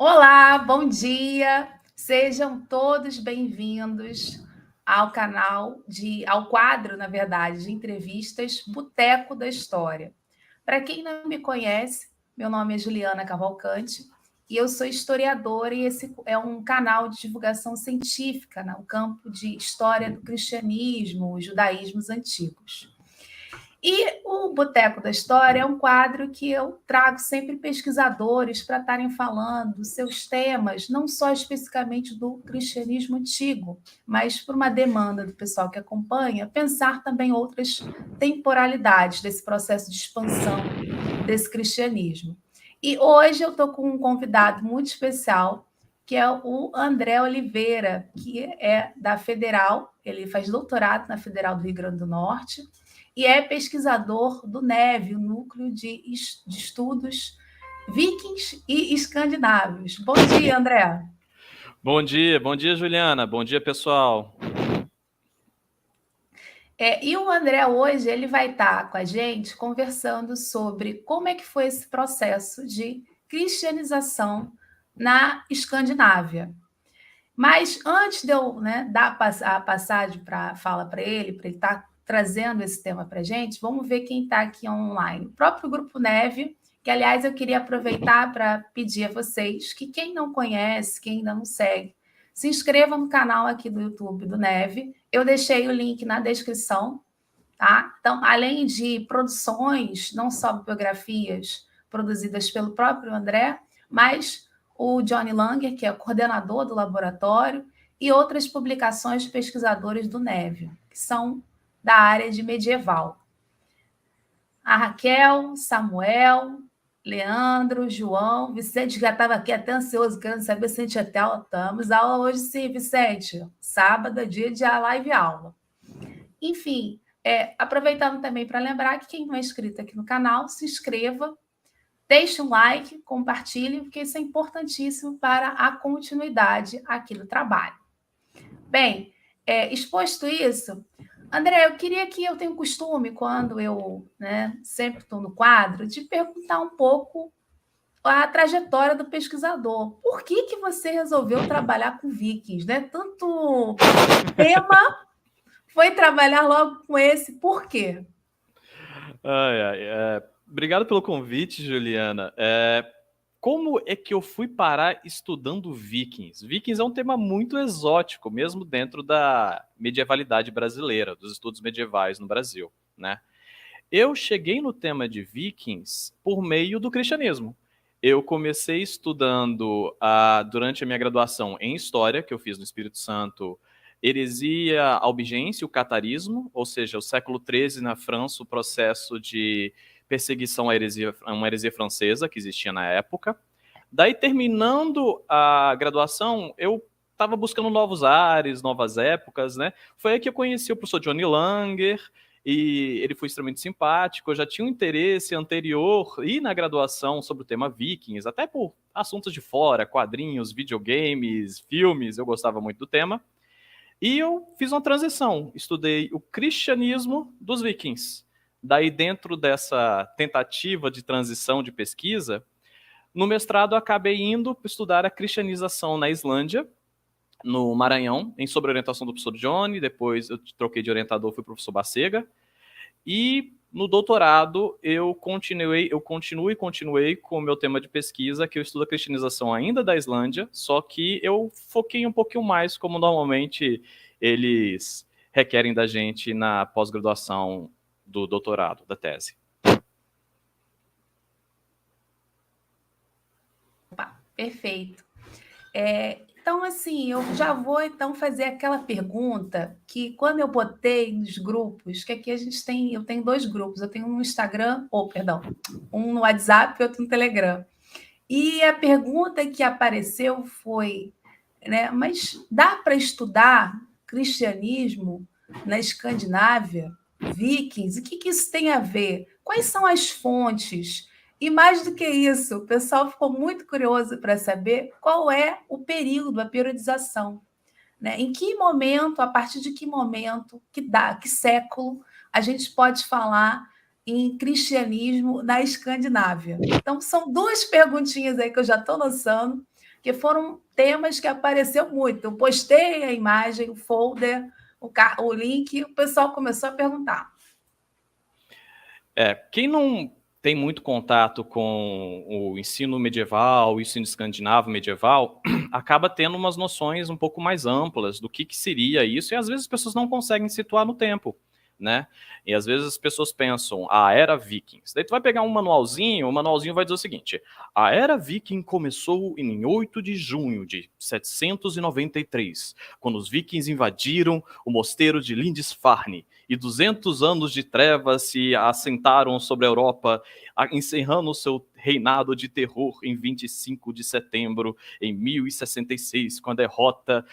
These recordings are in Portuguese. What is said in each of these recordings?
Olá, bom dia. Sejam todos bem-vindos ao quadro, na verdade, de entrevistas Boteco da História. Para quem não me conhece, meu nome é Juliana Cavalcante e eu sou historiadora e esse é um canal de divulgação científica no campo de história do cristianismo, os judaísmos antigos. E o Boteco da História é um quadro que eu trago sempre pesquisadores para estarem falando seus temas, não só especificamente do cristianismo antigo, mas por uma demanda do pessoal que acompanha, pensar também outras temporalidades desse processo de expansão desse cristianismo. E hoje eu estou com um convidado muito especial, que é o André Oliveira, que é da Federal, ele faz doutorado na Federal do Rio Grande do Norte, e é pesquisador do NEV, o Núcleo de Estudos Vikings e Escandinavos. Bom dia, André. Bom dia, Juliana. Bom dia, pessoal. E o André hoje ele vai estar com a gente conversando sobre como é que foi esse processo de cristianização na Escandinávia. Mas antes de eu dar a passagem para a fala para ele estar trazendo esse tema para a gente, vamos ver quem está aqui online. O próprio Grupo Neve, que, aliás, eu queria aproveitar para pedir a vocês que quem não conhece, quem ainda não segue, se inscreva no canal aqui do YouTube do Neve. Eu deixei o link na descrição, tá? Então, além de produções, não só biografias produzidas pelo próprio André, mas o Johnny Langer, que é coordenador do laboratório, e outras publicações de pesquisadores do Neve, que são da área de medieval. A Raquel, Samuel, Leandro, João, Vicente já estava aqui até ansioso, querendo saber se a gente até estamos. Aula hoje sim, Vicente. Sábado é dia de live aula. Enfim, aproveitando também para lembrar que quem não é inscrito aqui no canal, se inscreva, deixe um like, compartilhe, porque isso é importantíssimo para a continuidade aqui do trabalho. Bem, exposto isso, André, eu tenho costume, quando eu sempre estou no quadro, de perguntar um pouco a trajetória do pesquisador. Por que você resolveu trabalhar com vikings? Né? Tanto tema, foi trabalhar logo com esse. Por quê? Obrigado pelo convite, Juliana. Como é que eu fui parar estudando Vikings? Vikings é um tema muito exótico, mesmo dentro da medievalidade brasileira, dos estudos medievais no Brasil, né? Eu cheguei no tema de Vikings por meio do cristianismo. Eu comecei estudando durante a minha graduação em História, que eu fiz no Espírito Santo, heresia albigense, o catarismo, ou seja, o século XIII na França, o processo de perseguição à heresia, uma heresia francesa que existia na época. Daí, terminando a graduação, eu estava buscando novos ares, novas épocas, né? Foi aí que eu conheci o professor Johnny Langer, e ele foi extremamente simpático. Eu já tinha um interesse anterior e na graduação sobre o tema Vikings, até por assuntos de fora, quadrinhos, videogames, filmes, eu gostava muito do tema. E eu fiz uma transição, estudei o cristianismo dos Vikings. Daí, dentro dessa tentativa de transição de pesquisa, no mestrado eu acabei indo estudar a cristianização na Islândia, no Maranhão, em sobre orientação do professor Johnny. Depois eu troquei de orientador, fui o professor Bacega. E no doutorado eu continuei com o meu tema de pesquisa, que eu estudo a cristianização ainda da Islândia, só que eu foquei um pouquinho mais, como normalmente eles requerem da gente na pós-graduação do doutorado, da tese. Perfeito. Então, assim, eu já vou então fazer aquela pergunta que quando eu botei nos grupos, que aqui eu tenho dois grupos, eu tenho um no Instagram, um no WhatsApp e outro no Telegram. E a pergunta que apareceu foi, mas dá para estudar cristianismo na Escandinávia, vikings? O que isso tem a ver? Quais são as fontes? E mais do que isso, o pessoal ficou muito curioso para saber qual é o período, a periodização. Né? Em que momento, a partir de que momento, que século, a gente pode falar em cristianismo na Escandinávia? Então, são duas perguntinhas aí que eu já estou lançando. porque foram temas que apareceu muito. Eu postei a imagem, o folder, o link, o pessoal começou a perguntar. Quem não tem muito contato com o ensino medieval, o ensino escandinavo medieval, acaba tendo umas noções um pouco mais amplas do que seria isso, e às vezes as pessoas não conseguem situar no tempo, né? E às vezes as pessoas pensam, a Era Vikings. Daí tu vai pegar um manualzinho, o manualzinho vai dizer o seguinte, a Era Viking começou em 8 de junho de 793, quando os vikings invadiram o mosteiro de Lindisfarne, e 200 anos de trevas se assentaram sobre a Europa, encerrando o seu reinado de terror em 25 de setembro em 1066, com a derrota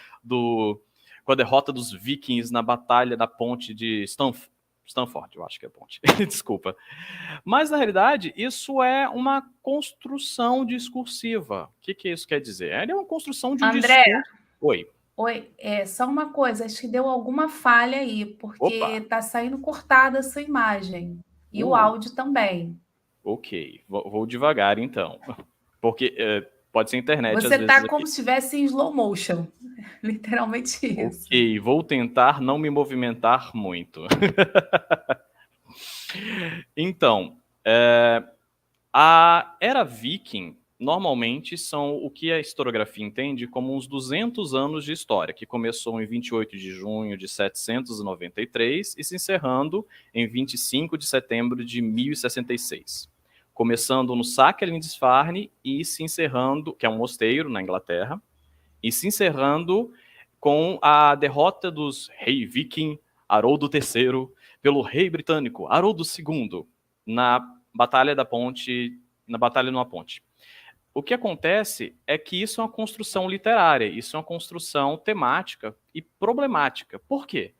dos vikings na Batalha da Ponte de Stanford, eu acho que é ponte, desculpa. Mas, na realidade, isso é uma construção discursiva. O que isso quer dizer? É uma construção de um André, discurso. Oi. Oi, só uma coisa, acho que deu alguma falha aí, porque Opa. está saindo cortada a sua imagem e o áudio também. Ok, vou devagar então, porque pode ser internet às Você vezes está aqui. como se estivesse em slow motion, literalmente isso. Ok, vou tentar não me movimentar muito. Então, a Era Viking normalmente são o que a historiografia entende como uns 200 anos de história, que começou em 28 de junho de 793 e se encerrando em 25 de setembro de 1066. Começando no saque a Lindisfarne e se encerrando, que é um mosteiro na Inglaterra, e se encerrando com a derrota dos rei viking Haroldo III pelo rei britânico Haroldo II na Batalha da Ponte, na Batalha numa Ponte. O que acontece é que isso é uma construção literária, isso é uma construção temática e problemática. Por quê?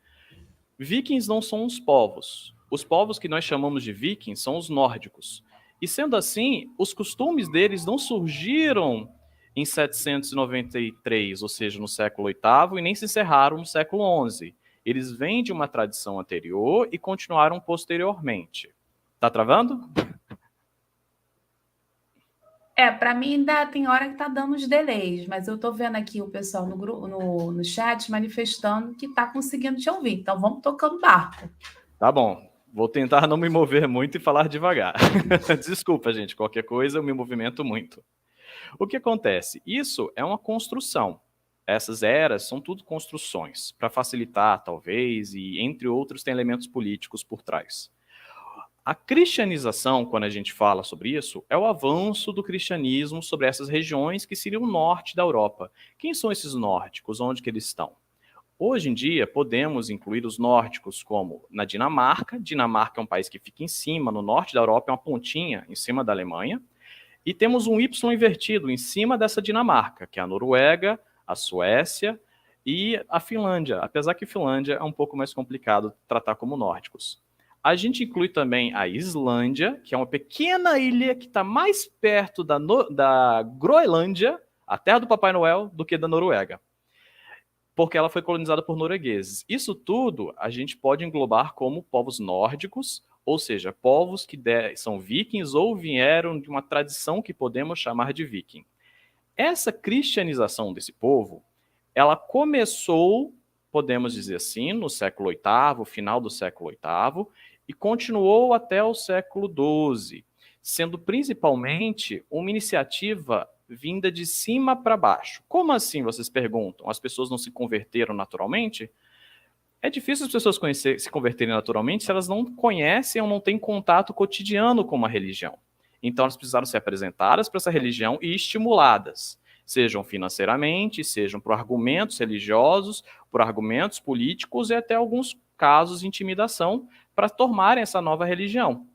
Vikings não são os povos. Os povos que nós chamamos de vikings são os nórdicos. E sendo assim, os costumes deles não surgiram em 793, ou seja, no século VIII, e nem se encerraram no século XI. Eles vêm de uma tradição anterior e continuaram posteriormente. Tá travando? Para mim ainda tem hora que está dando os delays, mas eu estou vendo aqui o pessoal no chat manifestando que está conseguindo te ouvir. Então vamos tocando barco. Tá bom. Vou tentar não me mover muito e falar devagar. Desculpa, gente. Qualquer coisa eu me movimento muito. O que acontece? Isso é uma construção. Essas eras são tudo construções, para facilitar, talvez, e entre outros, tem elementos políticos por trás. A cristianização, quando a gente fala sobre isso, é o avanço do cristianismo sobre essas regiões que seriam o norte da Europa. Quem são esses nórdicos? Onde que eles estão? Hoje em dia, podemos incluir os nórdicos como na Dinamarca. Dinamarca é um país que fica em cima, no norte da Europa, é uma pontinha em cima da Alemanha. E temos um Y invertido em cima dessa Dinamarca, que é a Noruega, a Suécia e a Finlândia, apesar que a Finlândia é um pouco mais complicado tratar como nórdicos. A gente inclui também a Islândia, que é uma pequena ilha que está mais perto da Groenlândia, a terra do Papai Noel, do que da Noruega, porque ela foi colonizada por noruegueses. Isso tudo a gente pode englobar como povos nórdicos, ou seja, povos que são vikings ou vieram de uma tradição que podemos chamar de viking. Essa cristianização desse povo, ela começou, podemos dizer assim, no século VIII, final do século VIII, e continuou até o século XII, sendo principalmente uma iniciativa vinda de cima para baixo. Como assim, vocês perguntam? As pessoas não se converteram naturalmente? É difícil as pessoas se converterem naturalmente se elas não conhecem ou não têm contato cotidiano com uma religião. Então elas precisaram ser apresentadas para essa religião e estimuladas, sejam financeiramente, sejam por argumentos religiosos, por argumentos políticos e até alguns casos de intimidação para tomarem essa nova religião.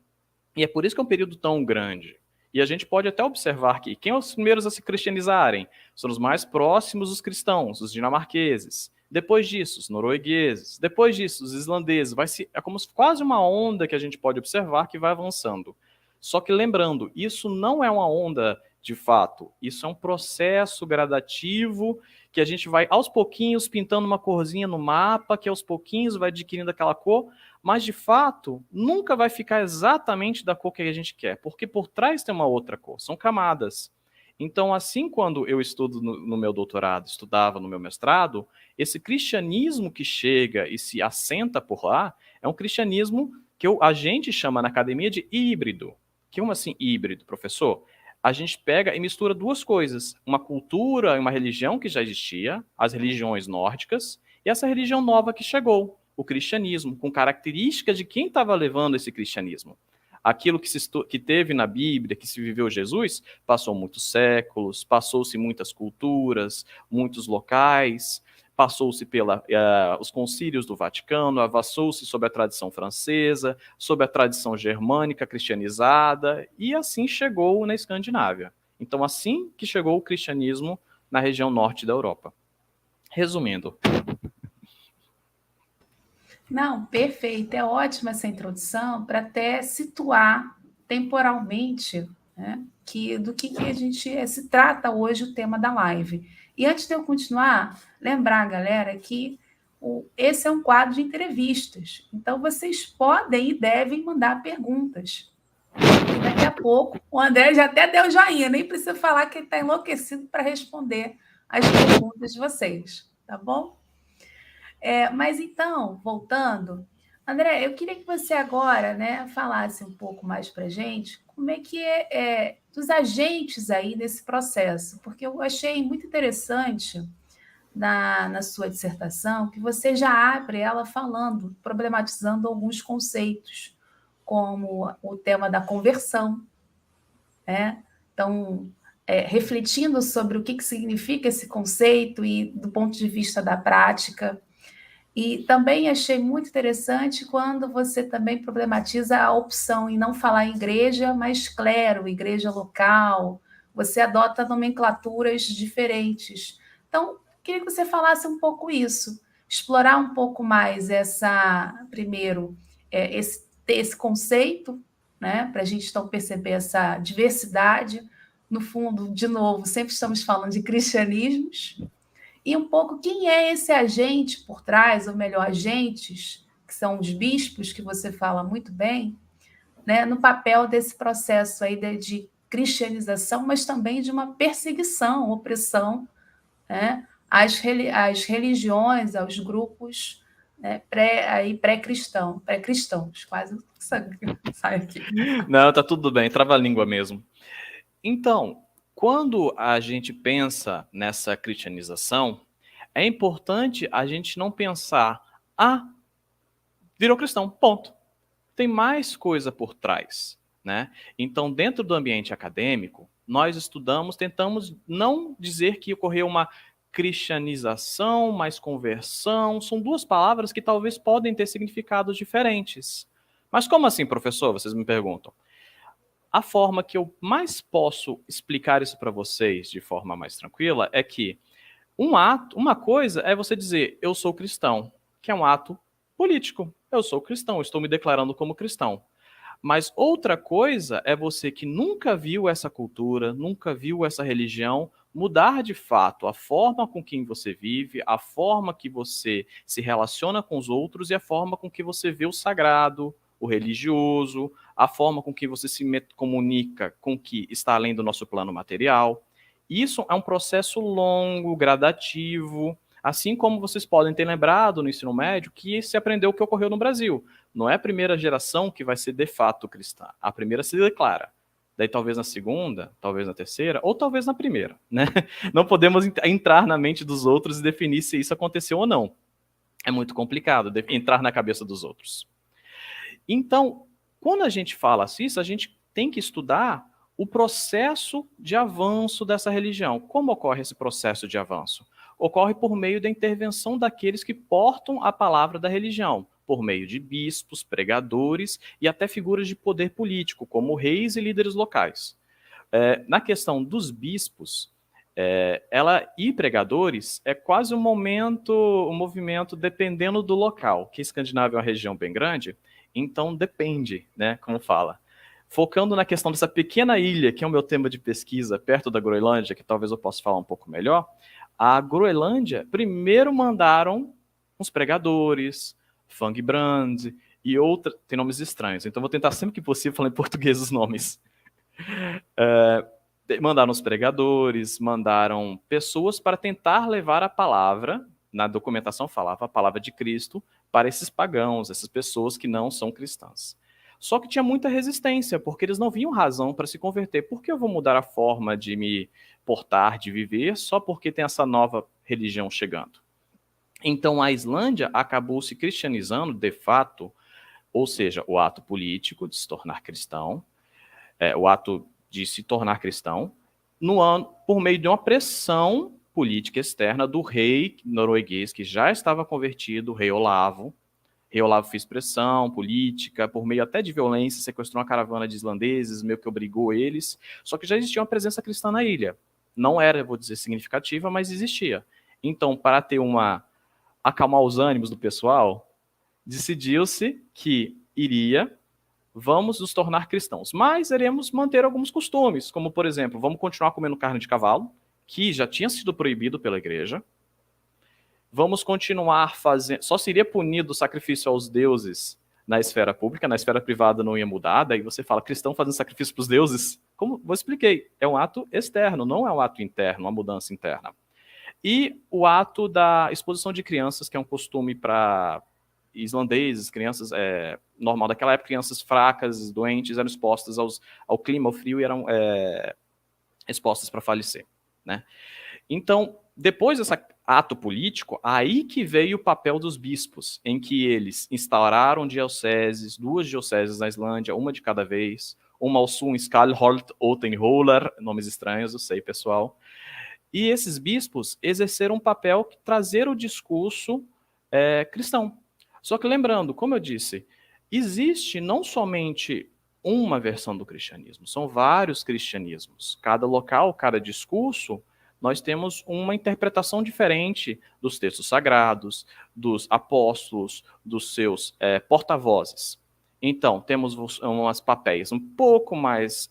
E é por isso que é um período tão grande. E a gente pode até observar que quem são os primeiros a se cristianizarem? São os mais próximos dos cristãos, os dinamarqueses. Depois disso, os noruegueses. Depois disso, os islandeses. É como quase uma onda que a gente pode observar que vai avançando. Só que lembrando, isso não é uma onda de fato. Isso é um processo gradativo que a gente vai aos pouquinhos pintando uma corzinha no mapa, que aos pouquinhos vai adquirindo aquela cor, mas de fato nunca vai ficar exatamente da cor que a gente quer, porque por trás tem uma outra cor, são camadas. Então, assim, quando eu estudo no meu doutorado, estudava no meu mestrado, esse cristianismo que chega e se assenta por lá é um cristianismo que a gente chama na academia de híbrido. Como assim híbrido, professor? A gente pega e mistura duas coisas, uma cultura e uma religião que já existia, as religiões nórdicas, e essa religião nova que chegou, o cristianismo, com características de quem estava levando esse cristianismo. Aquilo que teve na Bíblia, que se viveu Jesus, passou muitos séculos, passou-se muitas culturas, muitos locais, passou-se os concílios do Vaticano, avançou-se sobre a tradição francesa, sobre a tradição germânica cristianizada, e assim chegou na Escandinávia. Então, assim que chegou o cristianismo na região norte da Europa. Resumindo. Não, perfeito. É ótima essa introdução para até situar temporalmente, né, do que a gente se trata hoje o tema da live. E antes de eu continuar, lembrar, galera, que esse é um quadro de entrevistas. Então, vocês podem e devem mandar perguntas. E daqui a pouco, o André já até deu joinha, nem precisa falar que ele está enlouquecido para responder as perguntas de vocês, tá bom? Mas então, voltando, André, eu queria que você agora, né, falasse um pouco mais para a gente como é que dos agentes aí desse processo, porque eu achei muito interessante na sua dissertação que você já abre ela falando, problematizando alguns conceitos, como o tema da conversão, né? Então, refletindo sobre o que significa esse conceito e do ponto de vista da prática. E também achei muito interessante quando você também problematiza a opção em não falar igreja, mas clero, igreja local. Você adota nomenclaturas diferentes. Então, queria que você falasse um pouco isso, explorar um pouco mais primeiro, esse conceito, né, para a gente então perceber essa diversidade. No fundo, de novo, sempre estamos falando de cristianismos, e um pouco quem é esse agente por trás, ou melhor, agentes, que são os bispos, que você fala muito bem, né, no papel desse processo aí de cristianização, mas também de uma perseguição, opressão, né, às religiões, aos grupos, né, pré-cristãos, quase sai aqui. Não, tá tudo bem, trava-língua mesmo. Então, quando a gente pensa nessa cristianização, é importante a gente não pensar, virou cristão, ponto. Tem mais coisa por trás, né? Então, dentro do ambiente acadêmico, nós tentamos não dizer que ocorreu uma cristianização, mais conversão, são duas palavras que talvez podem ter significados diferentes. Mas como assim, professor? Vocês me perguntam. A forma que eu mais posso explicar isso para vocês de forma mais tranquila é que uma coisa é você dizer eu sou cristão, que é um ato político. Eu sou cristão, estou me declarando como cristão. Mas outra coisa é você que nunca viu essa cultura, nunca viu essa religião, mudar de fato a forma com que você vive, a forma que você se relaciona com os outros e a forma com que você vê o sagrado, o religioso, a forma com que você se comunica com o que está além do nosso plano material. Isso é um processo longo, gradativo, assim como vocês podem ter lembrado no ensino médio que se aprendeu o que ocorreu no Brasil. Não é a primeira geração que vai ser de fato cristã. A primeira se declara. Daí talvez na segunda, talvez na terceira, ou talvez na primeira, né? Não podemos entrar na mente dos outros e definir se isso aconteceu ou não. É muito complicado entrar na cabeça dos outros. Então, quando a gente fala isso, a gente tem que estudar o processo de avanço dessa religião. Como ocorre esse processo de avanço? Ocorre por meio da intervenção daqueles que portam a palavra da religião, por meio de bispos, pregadores e até figuras de poder político, como reis e líderes locais. Na questão dos bispos, e pregadores é quase um movimento dependendo do local, que a Escandinávia é uma região bem grande, então depende, né, como fala. Focando na questão dessa pequena ilha, que é o meu tema de pesquisa, perto da Groenlândia, que talvez eu possa falar um pouco melhor, a Groenlândia primeiro mandaram uns pregadores, Fangbrand e outros, tem nomes estranhos, então vou tentar sempre que possível falar em português os nomes. Mandaram os pregadores, mandaram pessoas para tentar levar a palavra, na documentação falava a palavra de Cristo, para esses pagãos, essas pessoas que não são cristãs. Só que tinha muita resistência, porque eles não viam razão para se converter. Por que eu vou mudar a forma de me portar, de viver, só porque tem essa nova religião chegando? Então a Islândia acabou se cristianizando de fato, ou seja, o ato político de se tornar cristão, o ato de se tornar cristão, por meio de uma pressão política externa do rei norueguês, que já estava convertido, o rei Olavo. O rei Olavo fez pressão política, por meio até de violência, sequestrou uma caravana de islandeses, meio que obrigou eles. Só que já existia uma presença cristã na ilha. Não era, vou dizer, significativa, mas existia. Então, para ter acalmar os ânimos do pessoal, decidiu-se que vamos nos tornar cristãos, mas iremos manter alguns costumes, como, por exemplo, vamos continuar comendo carne de cavalo, que já tinha sido proibido pela igreja. Vamos continuar fazendo... Só seria punido o sacrifício aos deuses na esfera pública, na esfera privada não ia mudar. Daí você fala, cristão fazendo sacrifício para os deuses? Como eu expliquei, é um ato externo, não é um ato interno, uma mudança interna. E o ato da exposição de crianças, que é um costume para islandeses, crianças normal daquela época, crianças fracas, doentes, eram expostas ao clima, ao frio, e eram expostas para falecer, né? Então, depois desse ato político, aí que veio o papel dos bispos, em que eles instauraram dioceses, 2 dioceses na Islândia, uma de cada vez, uma ao sul em Skálholt, outra em Hólar, nomes estranhos, eu sei, pessoal. E esses bispos exerceram um papel que trazer o discurso cristão. Só que lembrando, como eu disse, existe não somente uma versão do cristianismo, são vários cristianismos. Cada local, cada discurso, nós temos uma interpretação diferente dos textos sagrados, dos apóstolos, dos seus porta-vozes. Então, temos uns papéis um pouco mais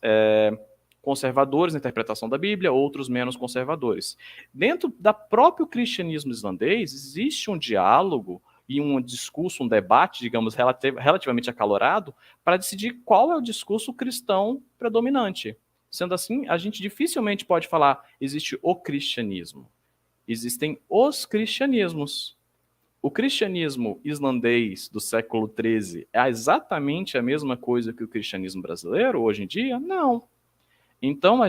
conservadores na interpretação da Bíblia, outros menos conservadores. Dentro do próprio cristianismo islandês, existe um diálogo e um discurso, um debate, digamos, relativamente acalorado, para decidir qual é o discurso cristão predominante. Sendo assim, a gente dificilmente pode falar existe o cristianismo. Existem os cristianismos. O cristianismo islandês do século XIII é exatamente a mesma coisa que o cristianismo brasileiro hoje em dia? Não. Então,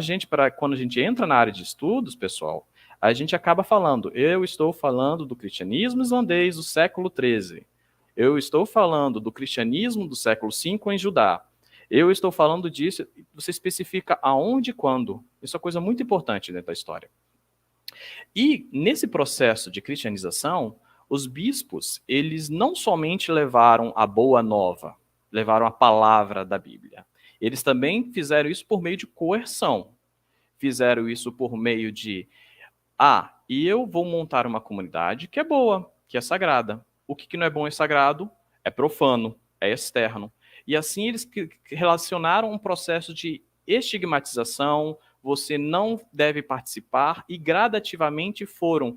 quando a gente entra na área de estudos, pessoal, a gente acaba falando, eu estou falando do cristianismo islandês do século XIII. Eu estou falando do cristianismo do século V em Judá. Eu estou falando disso, você especifica aonde e quando. Isso é uma coisa muito importante dentro da história. E, nesse processo de cristianização, os bispos, eles não somente levaram a boa nova, levaram a palavra da Bíblia. Eles também fizeram isso por meio de coerção. Fizeram isso por meio de, e eu vou montar uma comunidade que é boa, que é sagrada. O que não é bom é sagrado, é profano, é externo. E assim eles relacionaram um processo de estigmatização, você não deve participar, e gradativamente foram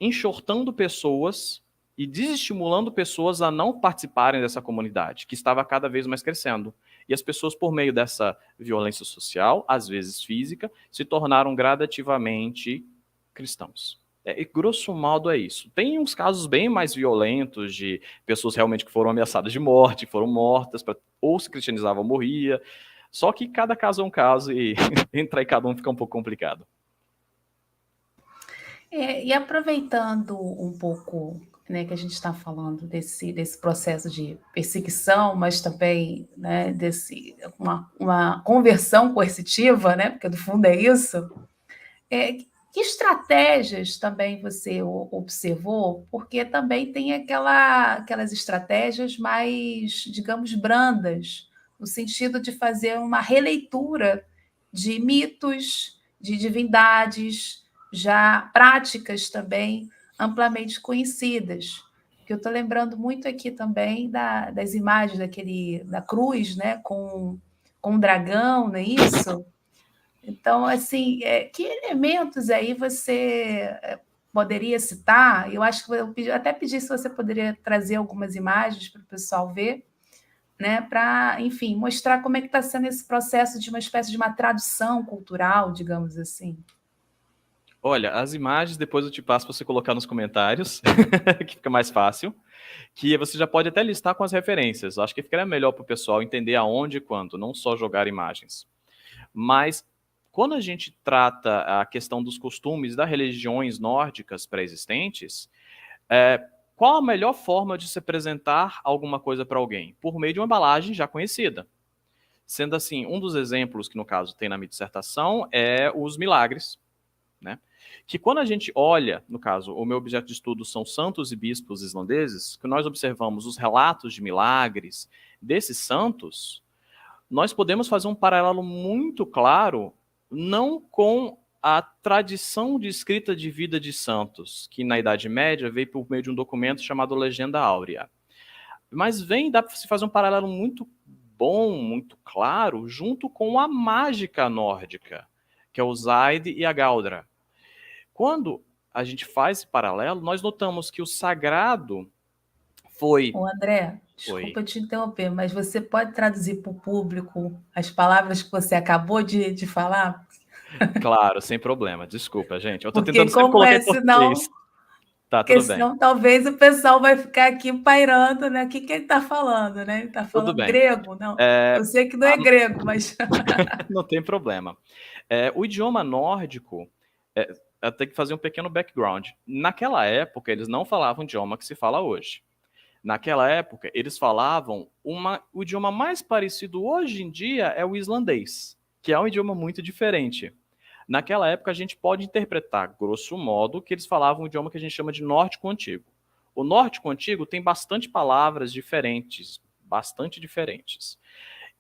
enxortando pessoas e desestimulando pessoas a não participarem dessa comunidade, que estava cada vez mais crescendo. E as pessoas, por meio dessa violência social, às vezes física, se tornaram gradativamente cristãos. Grosso modo é isso. Tem uns casos bem mais violentos de pessoas realmente que foram ameaçadas de morte, foram mortas, ou se cristianizavam ou morria. Só que cada caso é um caso e entrar em cada um fica um pouco complicado. E aproveitando um pouco, né, que a gente está falando desse processo de perseguição, mas também, né, uma conversão coercitiva, né, porque no fundo é isso, que estratégias também você observou? Porque também tem aquelas estratégias mais, digamos, brandas, no sentido de fazer uma releitura de mitos, de divindades, já práticas também amplamente conhecidas. Que eu estou lembrando muito aqui também das imagens da cruz, né, com um dragão, não é isso? Então, assim, que elementos aí você poderia citar? Eu acho que eu até pedi se você poderia trazer algumas imagens para o pessoal ver, né, para, enfim, mostrar como é que está sendo esse processo de uma espécie de uma tradução cultural, digamos assim. Olha, as imagens depois eu te passo para você colocar nos comentários, que fica mais fácil, que você já pode até listar com as referências. Acho que ficaria melhor para o pessoal entender aonde e quando, não só jogar imagens. Mas quando a gente trata a questão dos costumes das religiões nórdicas pré-existentes, qual a melhor forma de se apresentar alguma coisa para alguém? Por meio de uma embalagem já conhecida. Sendo assim, um dos exemplos que, no caso, tem na minha dissertação é os milagres, né? Que quando a gente olha, no caso, o meu objeto de estudo são santos e bispos islandeses, que nós observamos os relatos de milagres desses santos, nós podemos fazer um paralelo muito claro, não com a tradição de escrita de vida de santos, que na Idade Média veio por meio de um documento chamado Legenda Áurea. Mas dá para se fazer um paralelo muito bom, muito claro, junto com a mágica nórdica, que é o Zaid e a Galdra. Quando a gente faz esse paralelo, nós notamos que o sagrado foi... Ô, André, Foi. desculpa te interromper, mas você pode traduzir para o público as palavras que você acabou de falar? Claro, sem problema. Desculpa, gente. Eu estou Porque tentando sempre como colocar é, em português. senão, Tá, porque tudo bem. senão talvez o pessoal vai ficar aqui pairando, né? O que que ele está falando, né? Ele está Tudo falando bem. grego? Não, eu É, sei que não é grego, mas não tem problema. O idioma nórdico, eu tenho que fazer um pequeno background. Naquela época, eles não falavam o idioma que se fala hoje. Naquela época, eles falavam o idioma mais parecido hoje em dia é o islandês, que é um idioma muito diferente. Naquela época, a gente pode interpretar, grosso modo, que eles falavam um idioma que a gente chama de nórdico antigo. O nórdico antigo tem bastante palavras diferentes, bastante diferentes.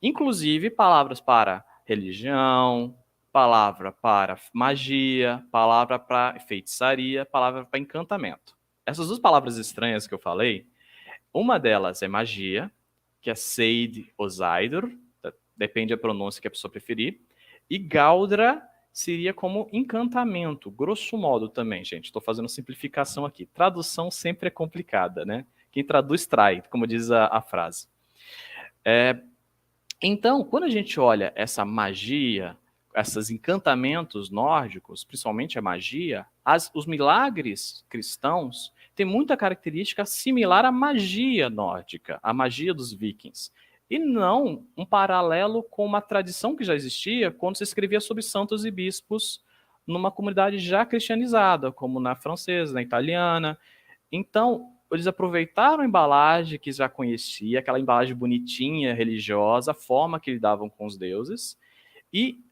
Inclusive palavras para religião, palavra para magia, palavra para feitiçaria, palavra para encantamento. Essas duas palavras estranhas que eu falei, uma delas é magia, que é Seid ou Zaidur, depende da pronúncia que a pessoa preferir, e Galdra seria como encantamento, grosso modo também, gente. Estou fazendo simplificação aqui. Tradução sempre é complicada, né? Quem traduz trai, como diz a frase. Então, quando a gente olha essa magia, esses encantamentos nórdicos, principalmente a magia, os milagres cristãos têm muita característica similar à magia nórdica, à magia dos vikings. E não um paralelo com uma tradição que já existia quando se escrevia sobre santos e bispos numa comunidade já cristianizada, como na francesa, na italiana. Então, eles aproveitaram a embalagem que já conhecia, aquela embalagem bonitinha, religiosa, a forma que lidavam com os deuses, e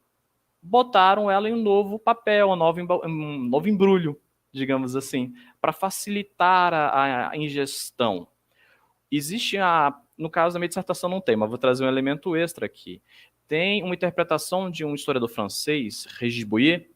botaram ela em um novo papel, um novo embrulho, digamos assim, para facilitar a ingestão. Existe no caso da minha dissertação não tem, mas vou trazer um elemento extra aqui. Tem uma interpretação de um historiador francês, Régis Boyer,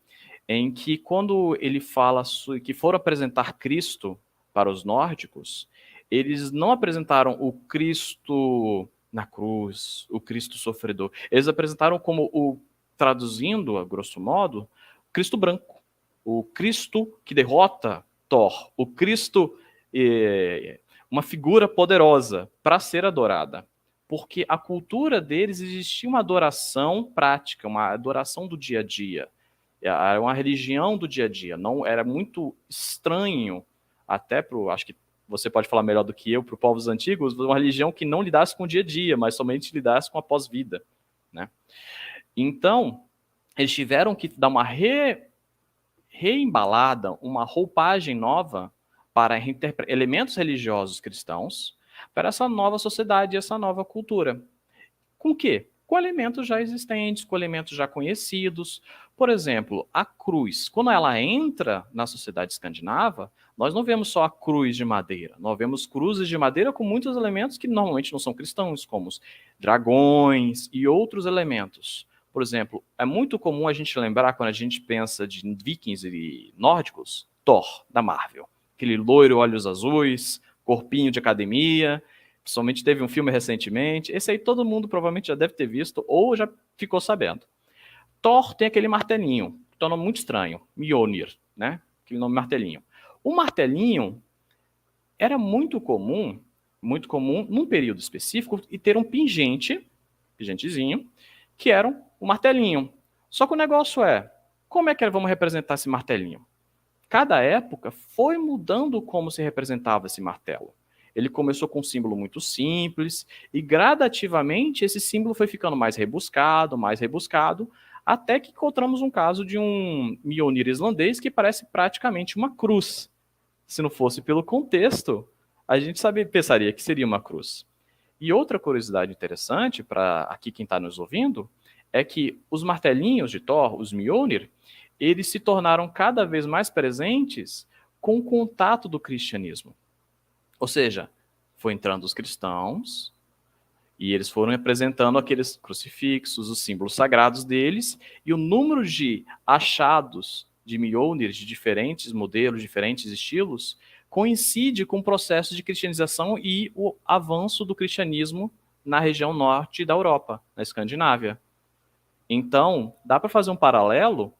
em que quando ele fala que foram apresentar Cristo para os nórdicos, eles não apresentaram o Cristo na cruz, o Cristo sofredor. Eles apresentaram como traduzindo, a grosso modo, Cristo branco, o Cristo que derrota Thor, o Cristo, uma figura poderosa para ser adorada. Porque a cultura deles existia uma adoração prática, uma adoração do dia a dia. Era uma religião do dia a dia. Não era muito estranho, até acho que você pode falar melhor do que eu, para os povos antigos, uma religião que não lidasse com o dia a dia, mas somente lidasse com a pós-vida, né? Então, eles tiveram que dar uma reembalada, uma roupagem nova para elementos religiosos cristãos para essa nova sociedade, essa nova cultura. Com o quê? Com elementos já existentes, com elementos já conhecidos. Por exemplo, a cruz. Quando ela entra na sociedade escandinava, nós não vemos só a cruz de madeira. Nós vemos cruzes de madeira com muitos elementos que normalmente não são cristãos, como os dragões e outros elementos. Por exemplo, é muito comum a gente lembrar, quando a gente pensa de vikings e nórdicos, Thor, da Marvel. Aquele loiro, olhos azuis, corpinho de academia. Principalmente teve um filme recentemente. Esse aí todo mundo provavelmente já deve ter visto ou já ficou sabendo. Thor tem aquele martelinho, que é um nome muito estranho, Mjolnir, né? Aquele nome martelinho. O martelinho era muito comum muito comum num período específico, e ter um pingentezinho, que era um martelinho. Só que o negócio é, como é que vamos representar esse martelinho? Cada época foi mudando como se representava esse martelo. Ele começou com um símbolo muito simples e gradativamente esse símbolo foi ficando mais rebuscado, até que encontramos um caso de um Mjolnir islandês que parece praticamente uma cruz. Se não fosse pelo contexto, a gente pensaria que seria uma cruz. E outra curiosidade interessante para aqui quem está nos ouvindo é que os martelinhos de Thor, os Mjolnir, eles se tornaram cada vez mais presentes com o contato do cristianismo. Ou seja, foi entrando os cristãos e eles foram apresentando aqueles crucifixos, os símbolos sagrados deles, e o número de achados de Mjolnir de diferentes modelos, diferentes estilos, coincide com o processo de cristianização e o avanço do cristianismo na região norte da Europa, na Escandinávia. Então, dá para fazer um paralelo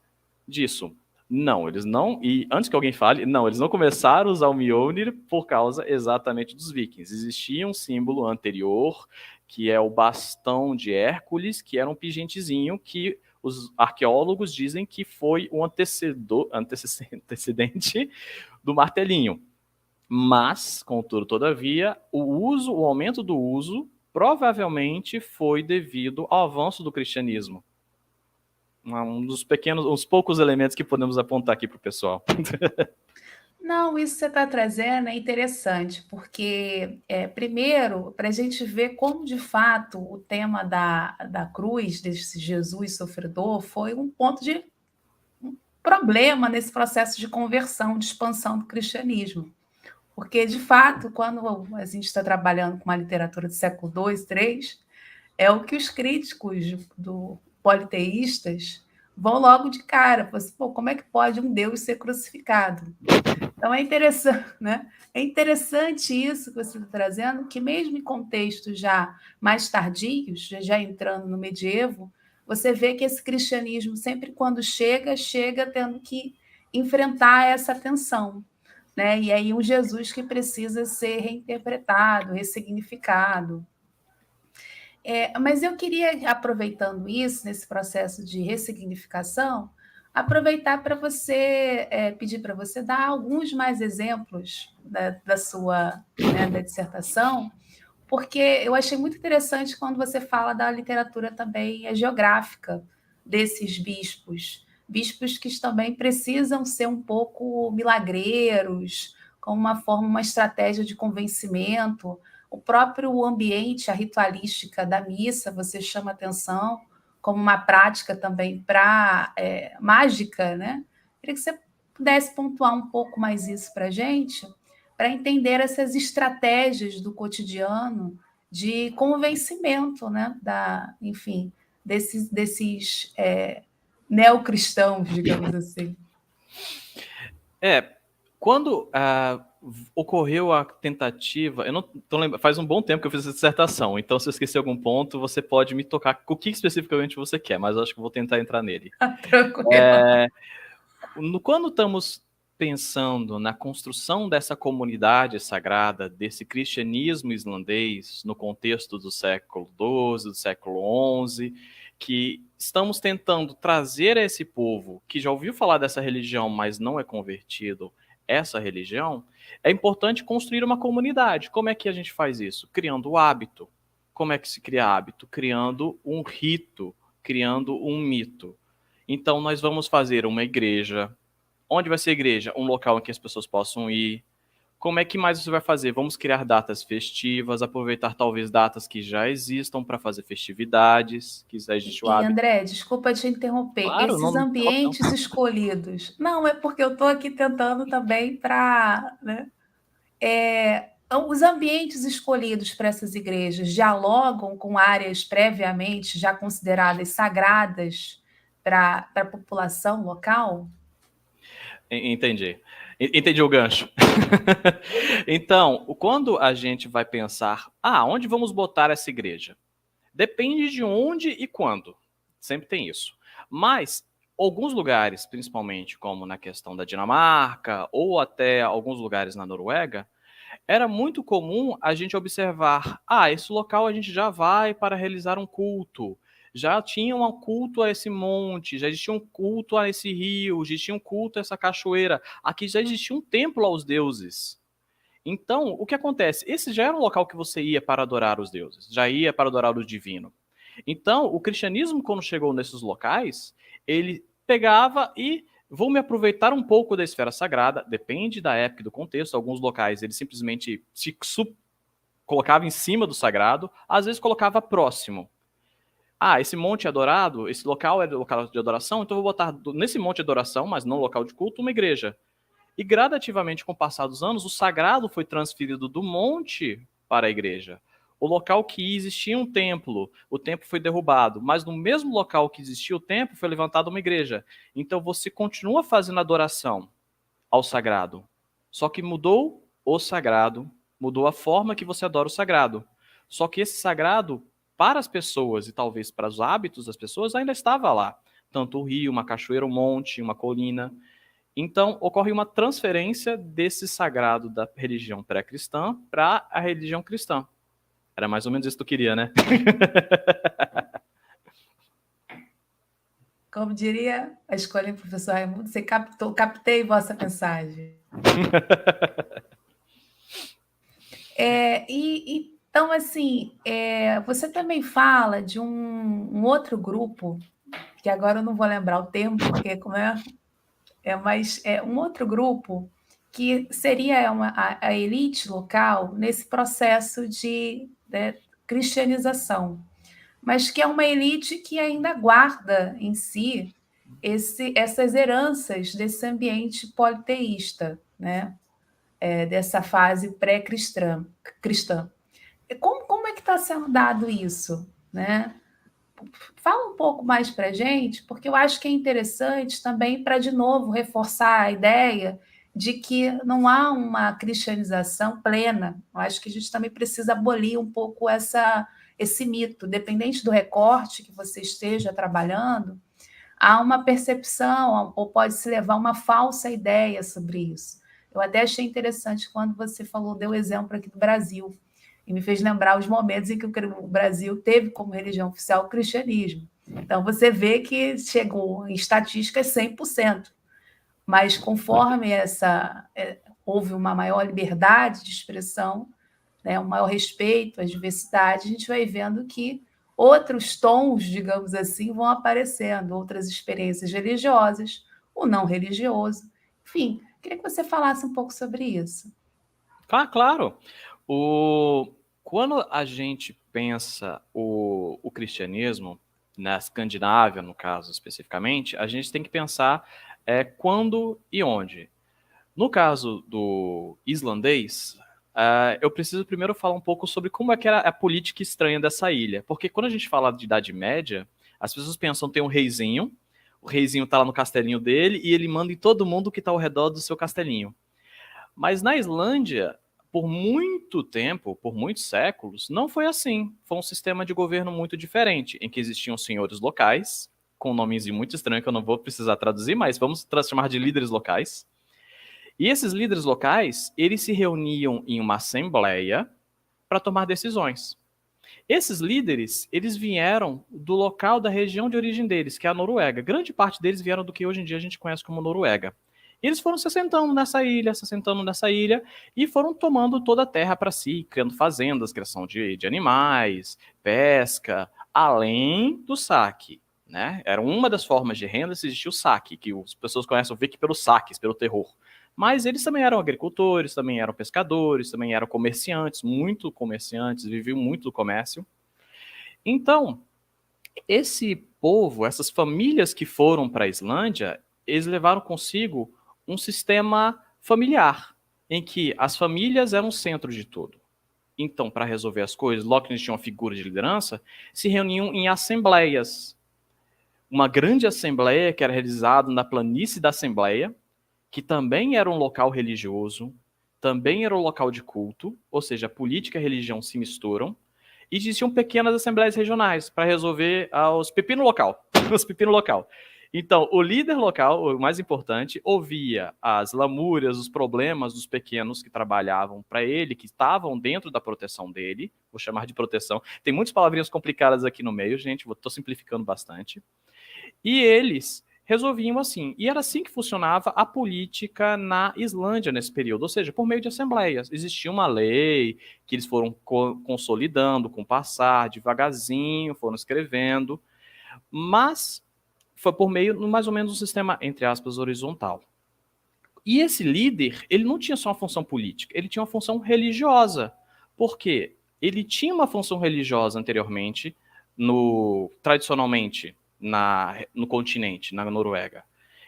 disso. Não, eles não, e antes que alguém fale, não, eles não começaram a usar o Mjolnir por causa exatamente dos vikings. Existia um símbolo anterior, que é o bastão de Hércules, que era um pigentezinho que os arqueólogos dizem que foi um antecedente do martelinho. Mas, contudo, todavia, o aumento do uso provavelmente foi devido ao avanço do cristianismo. Um dos uns poucos elementos que podemos apontar aqui para o pessoal. Não, isso que você está trazendo é interessante, porque, primeiro, para a gente ver como, de fato, o tema da cruz, desse Jesus sofredor, foi um ponto de um problema nesse processo de conversão, de expansão do cristianismo. Porque, de fato, quando a gente está trabalhando com uma literatura do século II, III, é o que os críticos politeístas vão logo de cara. Assim, pô, como é que pode um Deus ser crucificado? Então é interessante, né? É interessante isso que você está trazendo, que mesmo em contextos já mais tardios, já entrando no medievo, você vê que esse cristianismo, sempre quando chega tendo que enfrentar essa tensão, né? E aí um Jesus que precisa ser reinterpretado, ressignificado. Mas eu queria, aproveitando isso, nesse processo de ressignificação, aproveitar para você pedir para você dar alguns mais exemplos da sua da dissertação, porque eu achei muito interessante quando você fala da literatura também geográfica desses bispos, bispos que também precisam ser um pouco milagreiros, como uma forma, uma estratégia de convencimento. O próprio ambiente, a ritualística da missa, você chama atenção como uma prática também para mágica, né? Queria que você pudesse pontuar um pouco mais isso para a gente, para entender essas estratégias do cotidiano de convencimento, né? Enfim, desses neocristãos, digamos assim. Quando ocorreu a tentativa, eu não tô lembrando, faz um bom tempo que eu fiz essa dissertação, então se eu esquecer algum ponto, você pode me tocar o que especificamente você quer, mas eu acho que eu vou tentar entrar nele. Tranquilo. Quando estamos pensando na construção dessa comunidade sagrada, desse cristianismo islandês, no contexto do século XII, do século XI, que estamos tentando trazer a esse povo que já ouviu falar dessa religião, mas não é convertido, essa religião, é importante construir uma comunidade. Como é que a gente faz isso? Criando o hábito. Como é que se cria hábito? Criando um rito, criando um mito. Então, nós vamos fazer uma igreja. Onde vai ser a igreja? Um local em que as pessoas possam ir. Como é que mais você vai fazer? Vamos criar datas festivas, aproveitar talvez datas que já existam para fazer festividades, que existe o hábito. André, desculpa te interromper. Claro, Esses não, ambientes escolhidos. Não, é porque eu estou aqui tentando também para. Né? Os ambientes escolhidos para essas igrejas dialogam com áreas previamente já consideradas sagradas para a população local? Entendi. Entendi o gancho. Então, quando a gente vai pensar, onde vamos botar essa igreja? Depende de onde e quando. Sempre tem isso. Mas alguns lugares, principalmente como na questão da Dinamarca ou até alguns lugares na Noruega, era muito comum a gente observar, esse local a gente já vai para realizar um culto, já tinha um culto a esse monte, já existia um culto a esse rio, já existia um culto a essa cachoeira, aqui já existia um templo aos deuses. Então, o que acontece? Esse já era um local que você ia para adorar os deuses, já ia para adorar o divino. Então, o cristianismo, quando chegou nesses locais, ele pegava e vou me aproveitar um pouco da esfera sagrada, depende da época e do contexto. Alguns locais ele simplesmente se colocava em cima do sagrado, às vezes colocava próximo. Esse monte é adorado, esse local é local de adoração, então eu vou botar nesse monte de adoração, mas não local de culto, uma igreja. E gradativamente, com o passar dos anos, o sagrado foi transferido do monte para a igreja. O local que existia um templo, o templo foi derrubado, mas no mesmo local que existia o templo foi levantada uma igreja. Então você continua fazendo adoração ao sagrado, só que mudou o sagrado, mudou a forma que você adora o sagrado. Só que esse sagrado, para as pessoas e talvez para os hábitos das pessoas, ainda estava lá. Tanto o rio, uma cachoeira, um monte, uma colina. Então, ocorre uma transferência desse sagrado da religião pré-cristã para a religião cristã. Era mais ou menos isso que tu queria, né? Como diria a escola do professor Raimundo, você captou, captei vossa mensagem. Então, assim, você também fala de um outro grupo, que agora eu não vou lembrar o termo, porque como mas é um outro grupo que seria a elite local nesse processo de, né, cristianização, mas que é uma elite que ainda guarda em si essas heranças desse ambiente politeísta, né? Dessa fase pré-cristã. Cristã. Como é que está sendo dado isso? Né? Fala um pouco mais para a gente, porque eu acho que é interessante também para, de novo, reforçar a ideia de que não há uma cristianização plena. Eu acho que a gente também precisa abolir um pouco esse mito. Dependente do recorte que você esteja trabalhando, há uma percepção, ou pode se levar uma falsa ideia sobre isso. Eu até achei interessante quando você deu o exemplo aqui do Brasil, e me fez lembrar os momentos em que o Brasil teve como religião oficial o cristianismo. Então, você vê que chegou em estatísticas 100%, mas conforme houve uma maior liberdade de expressão, né, um maior respeito às diversidades, a gente vai vendo que outros tons, digamos assim, vão aparecendo, outras experiências religiosas, o não religioso. Enfim, queria que você falasse um pouco sobre isso. Claro. Quando a gente pensa o cristianismo, na Escandinávia, no caso especificamente, a gente tem que pensar quando e onde. No caso do islandês, eu preciso primeiro falar um pouco sobre como é que era a política estranha dessa ilha. Porque quando a gente fala de Idade Média, as pessoas pensam que tem um reizinho, o reizinho está lá no castelinho dele e ele manda em todo mundo que está ao redor do seu castelinho. Mas na Islândia, por muito tempo, por muitos séculos, não foi assim. Foi um sistema de governo muito diferente, em que existiam senhores locais, com um nomezinho muito estranho que eu não vou precisar traduzir, mas vamos chamar de líderes locais. E esses líderes locais, eles se reuniam em uma assembleia para tomar decisões. Esses líderes, eles vieram do local da região de origem deles, que é a Noruega. Grande parte deles vieram do que hoje em dia a gente conhece como Noruega. E eles foram se assentando nessa ilha, e foram tomando toda a terra para si, criando fazendas, criação de animais, pesca, além do saque. Né? Era uma das formas de renda, se existia o saque, que as pessoas conhecem o Vic pelos saques, pelo terror. Mas eles também eram agricultores, também eram pescadores, também eram comerciantes, viviam muito do comércio. Então, esse povo, essas famílias que foram para a Islândia, eles levaram consigo um sistema familiar, em que as famílias eram o centro de tudo. Então, para resolver as coisas, logo que eles tinham uma figura de liderança, se reuniam em assembleias. Uma grande assembleia que era realizada na planície da assembleia, que também era um local religioso, também era um local de culto, ou seja, a política e a religião se misturam, e existiam pequenas assembleias regionais para resolver os pepinos local. Os pepinos local. Então, o líder local, o mais importante, ouvia as lamúrias, os problemas dos pequenos que trabalhavam para ele, que estavam dentro da proteção dele, vou chamar de proteção. Tem muitas palavrinhas complicadas aqui no meio, gente, estou simplificando bastante. E eles resolviam assim. E era assim que funcionava a política na Islândia nesse período, ou seja, por meio de assembleias. Existia uma lei que eles foram consolidando com o passar, devagarzinho, foram escrevendo, mas foi por meio, mais ou menos, um sistema, entre aspas, horizontal. E esse líder, ele não tinha só uma função política, ele tinha uma função religiosa. Por quê? Ele tinha uma função religiosa anteriormente, tradicionalmente, no continente, na Noruega.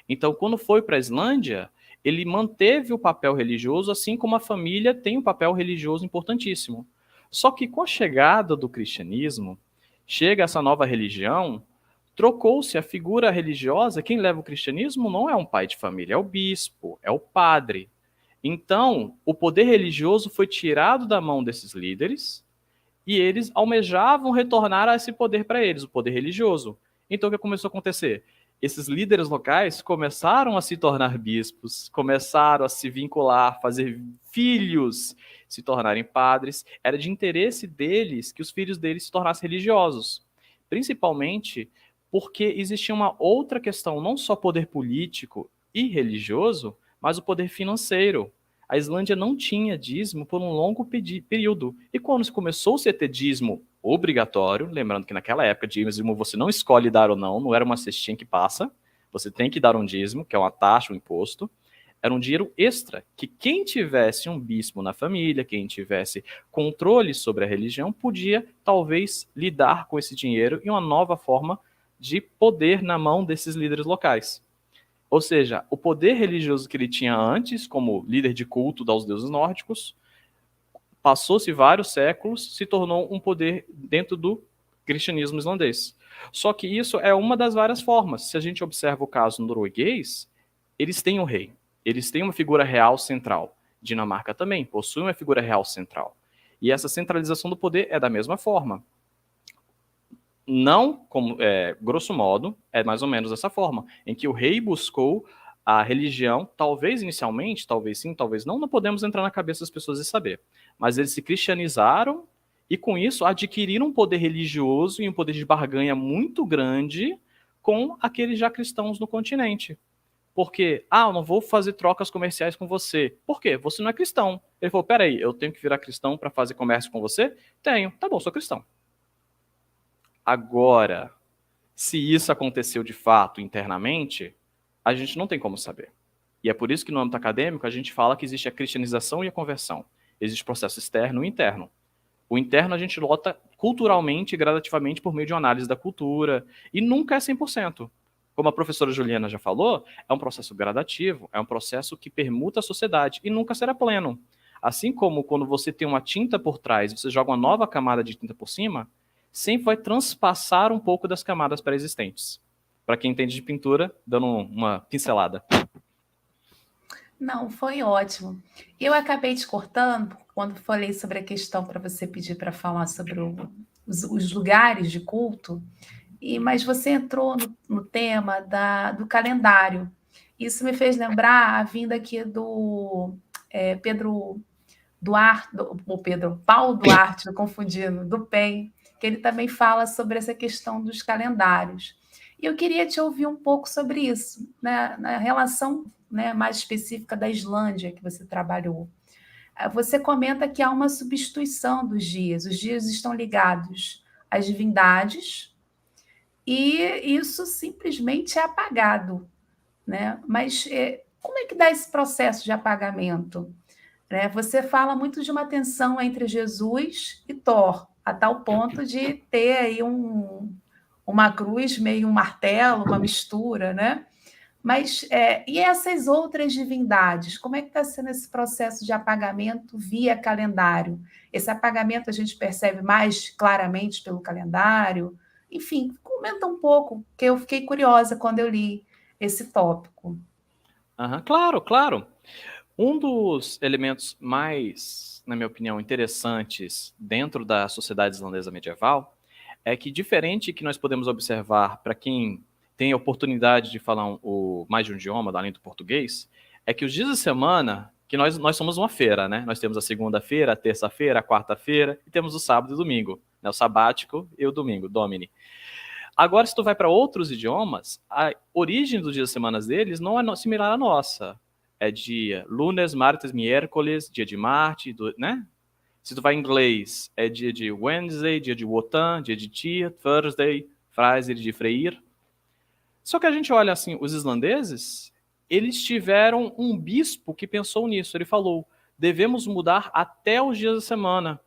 Então, quando foi para a Islândia, ele manteve o papel religioso, assim como a família tem um papel religioso importantíssimo. Só que com a chegada do cristianismo, chega essa nova religião, trocou-se a figura religiosa. Quem leva o cristianismo não é um pai de família, é o bispo, é o padre. Então, o poder religioso foi tirado da mão desses líderes e eles almejavam retornar a esse poder para eles, o poder religioso. Então, o que começou a acontecer? Esses líderes locais começaram a se tornar bispos, começaram a se vincular, fazer filhos se tornarem padres. Era de interesse deles que os filhos deles se tornassem religiosos, principalmente porque existia uma outra questão, não só poder político e religioso, mas o poder financeiro. A Islândia não tinha dízimo por um longo período. E quando começou-se a ter dízimo obrigatório, lembrando que naquela época dízimo você não escolhe dar ou não, não era uma cestinha que passa, você tem que dar um dízimo, que é uma taxa, um imposto, era um dinheiro extra, que quem tivesse um bispo na família, quem tivesse controle sobre a religião, podia talvez lidar com esse dinheiro em uma nova forma de poder na mão desses líderes locais. Ou seja, o poder religioso que ele tinha antes, como líder de culto aos deuses nórdicos, passou-se vários séculos, se tornou um poder dentro do cristianismo islandês. Só que isso é uma das várias formas. Se a gente observa o caso norueguês, eles têm um rei, eles têm uma figura real central. Dinamarca também possui uma figura real central. E essa centralização do poder é da mesma forma. Não, como grosso modo, é mais ou menos dessa forma, em que o rei buscou a religião, talvez inicialmente, talvez sim, talvez não podemos entrar na cabeça das pessoas e saber, mas eles se cristianizaram e com isso adquiriram um poder religioso e um poder de barganha muito grande com aqueles já cristãos no continente. Porque, eu não vou fazer trocas comerciais com você. Por quê? Você não é cristão. Ele falou, peraí, eu tenho que virar cristão para fazer comércio com você? Tenho. Tá bom, sou cristão. Agora, se isso aconteceu de fato internamente, a gente não tem como saber. E é por isso que no âmbito acadêmico a gente fala que existe a cristianização e a conversão. Existe processo externo e interno. O interno a gente lota culturalmente e gradativamente por meio de uma análise da cultura, e nunca é 100%. Como a professora Juliana já falou, é um processo gradativo, é um processo que permuta a sociedade e nunca será pleno. Assim como quando você tem uma tinta por trás, você joga uma nova camada de tinta por cima, sempre vai transpassar um pouco das camadas pré-existentes. Para quem entende de pintura, dando uma pincelada. Não, foi ótimo. Eu acabei te cortando quando falei sobre a questão para você pedir para falar sobre os lugares de culto, mas você entrou no tema do calendário. Isso me fez lembrar a vinda aqui do Pedro Duarte, Paulo Duarte, eu confundindo, do PEN, que ele também fala sobre essa questão dos calendários. E eu queria te ouvir um pouco sobre isso, né, na relação, né, mais específica da Islândia que você trabalhou. Você comenta que há uma substituição dos dias, os dias estão ligados às divindades e isso simplesmente é apagado, né? Mas como é que dá esse processo de apagamento? Né? Você fala muito de uma tensão entre Jesus e Thor, a tal ponto de ter aí uma cruz, meio um martelo, uma mistura, né? Mas e essas outras divindades? Como é que está sendo esse processo de apagamento via calendário? Esse apagamento a gente percebe mais claramente pelo calendário? Enfim, comenta um pouco, que eu fiquei curiosa quando eu li esse tópico. Claro, claro. Um dos elementos mais, na minha opinião, interessantes dentro da sociedade islandesa medieval é que, diferente que nós podemos observar para quem tem a oportunidade de falar mais de um idioma, além do português, é que os dias da semana, que nós somos uma feira, né? Nós temos a segunda-feira, a terça-feira, a quarta-feira, e temos o sábado e o domingo, né? O sabático e o domingo, Domini. Agora, se tu vai para outros idiomas, a origem dos dias das semanas deles não é similar à nossa. É dia lunes, martes, miércoles, dia de Marte, né? Se tu vai em inglês, é dia de Wednesday, dia de Wotan, dia de Tia, Thursday, Friday, de Freyr. Só que a gente olha assim, os islandeses, eles tiveram um bispo que pensou nisso. Ele falou, devemos mudar até os dias da semana,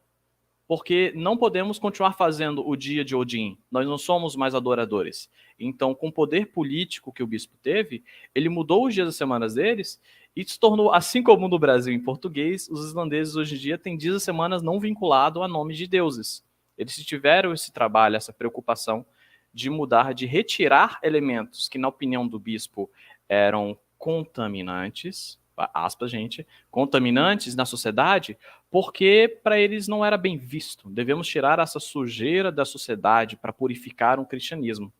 porque não podemos continuar fazendo o dia de Odin. Nós não somos mais adoradores. Então, com o poder político que o bispo teve, ele mudou os dias das semanas deles e se tornou, assim como no Brasil em português, os islandeses hoje em dia têm dias das semanas não vinculados a nomes de deuses. Eles tiveram esse trabalho, essa preocupação de mudar, de retirar elementos que, na opinião do bispo, eram contaminantes, aspas, gente, contaminantes na sociedade, porque para eles não era bem visto. Devemos tirar essa sujeira da sociedade para purificar um cristianismo.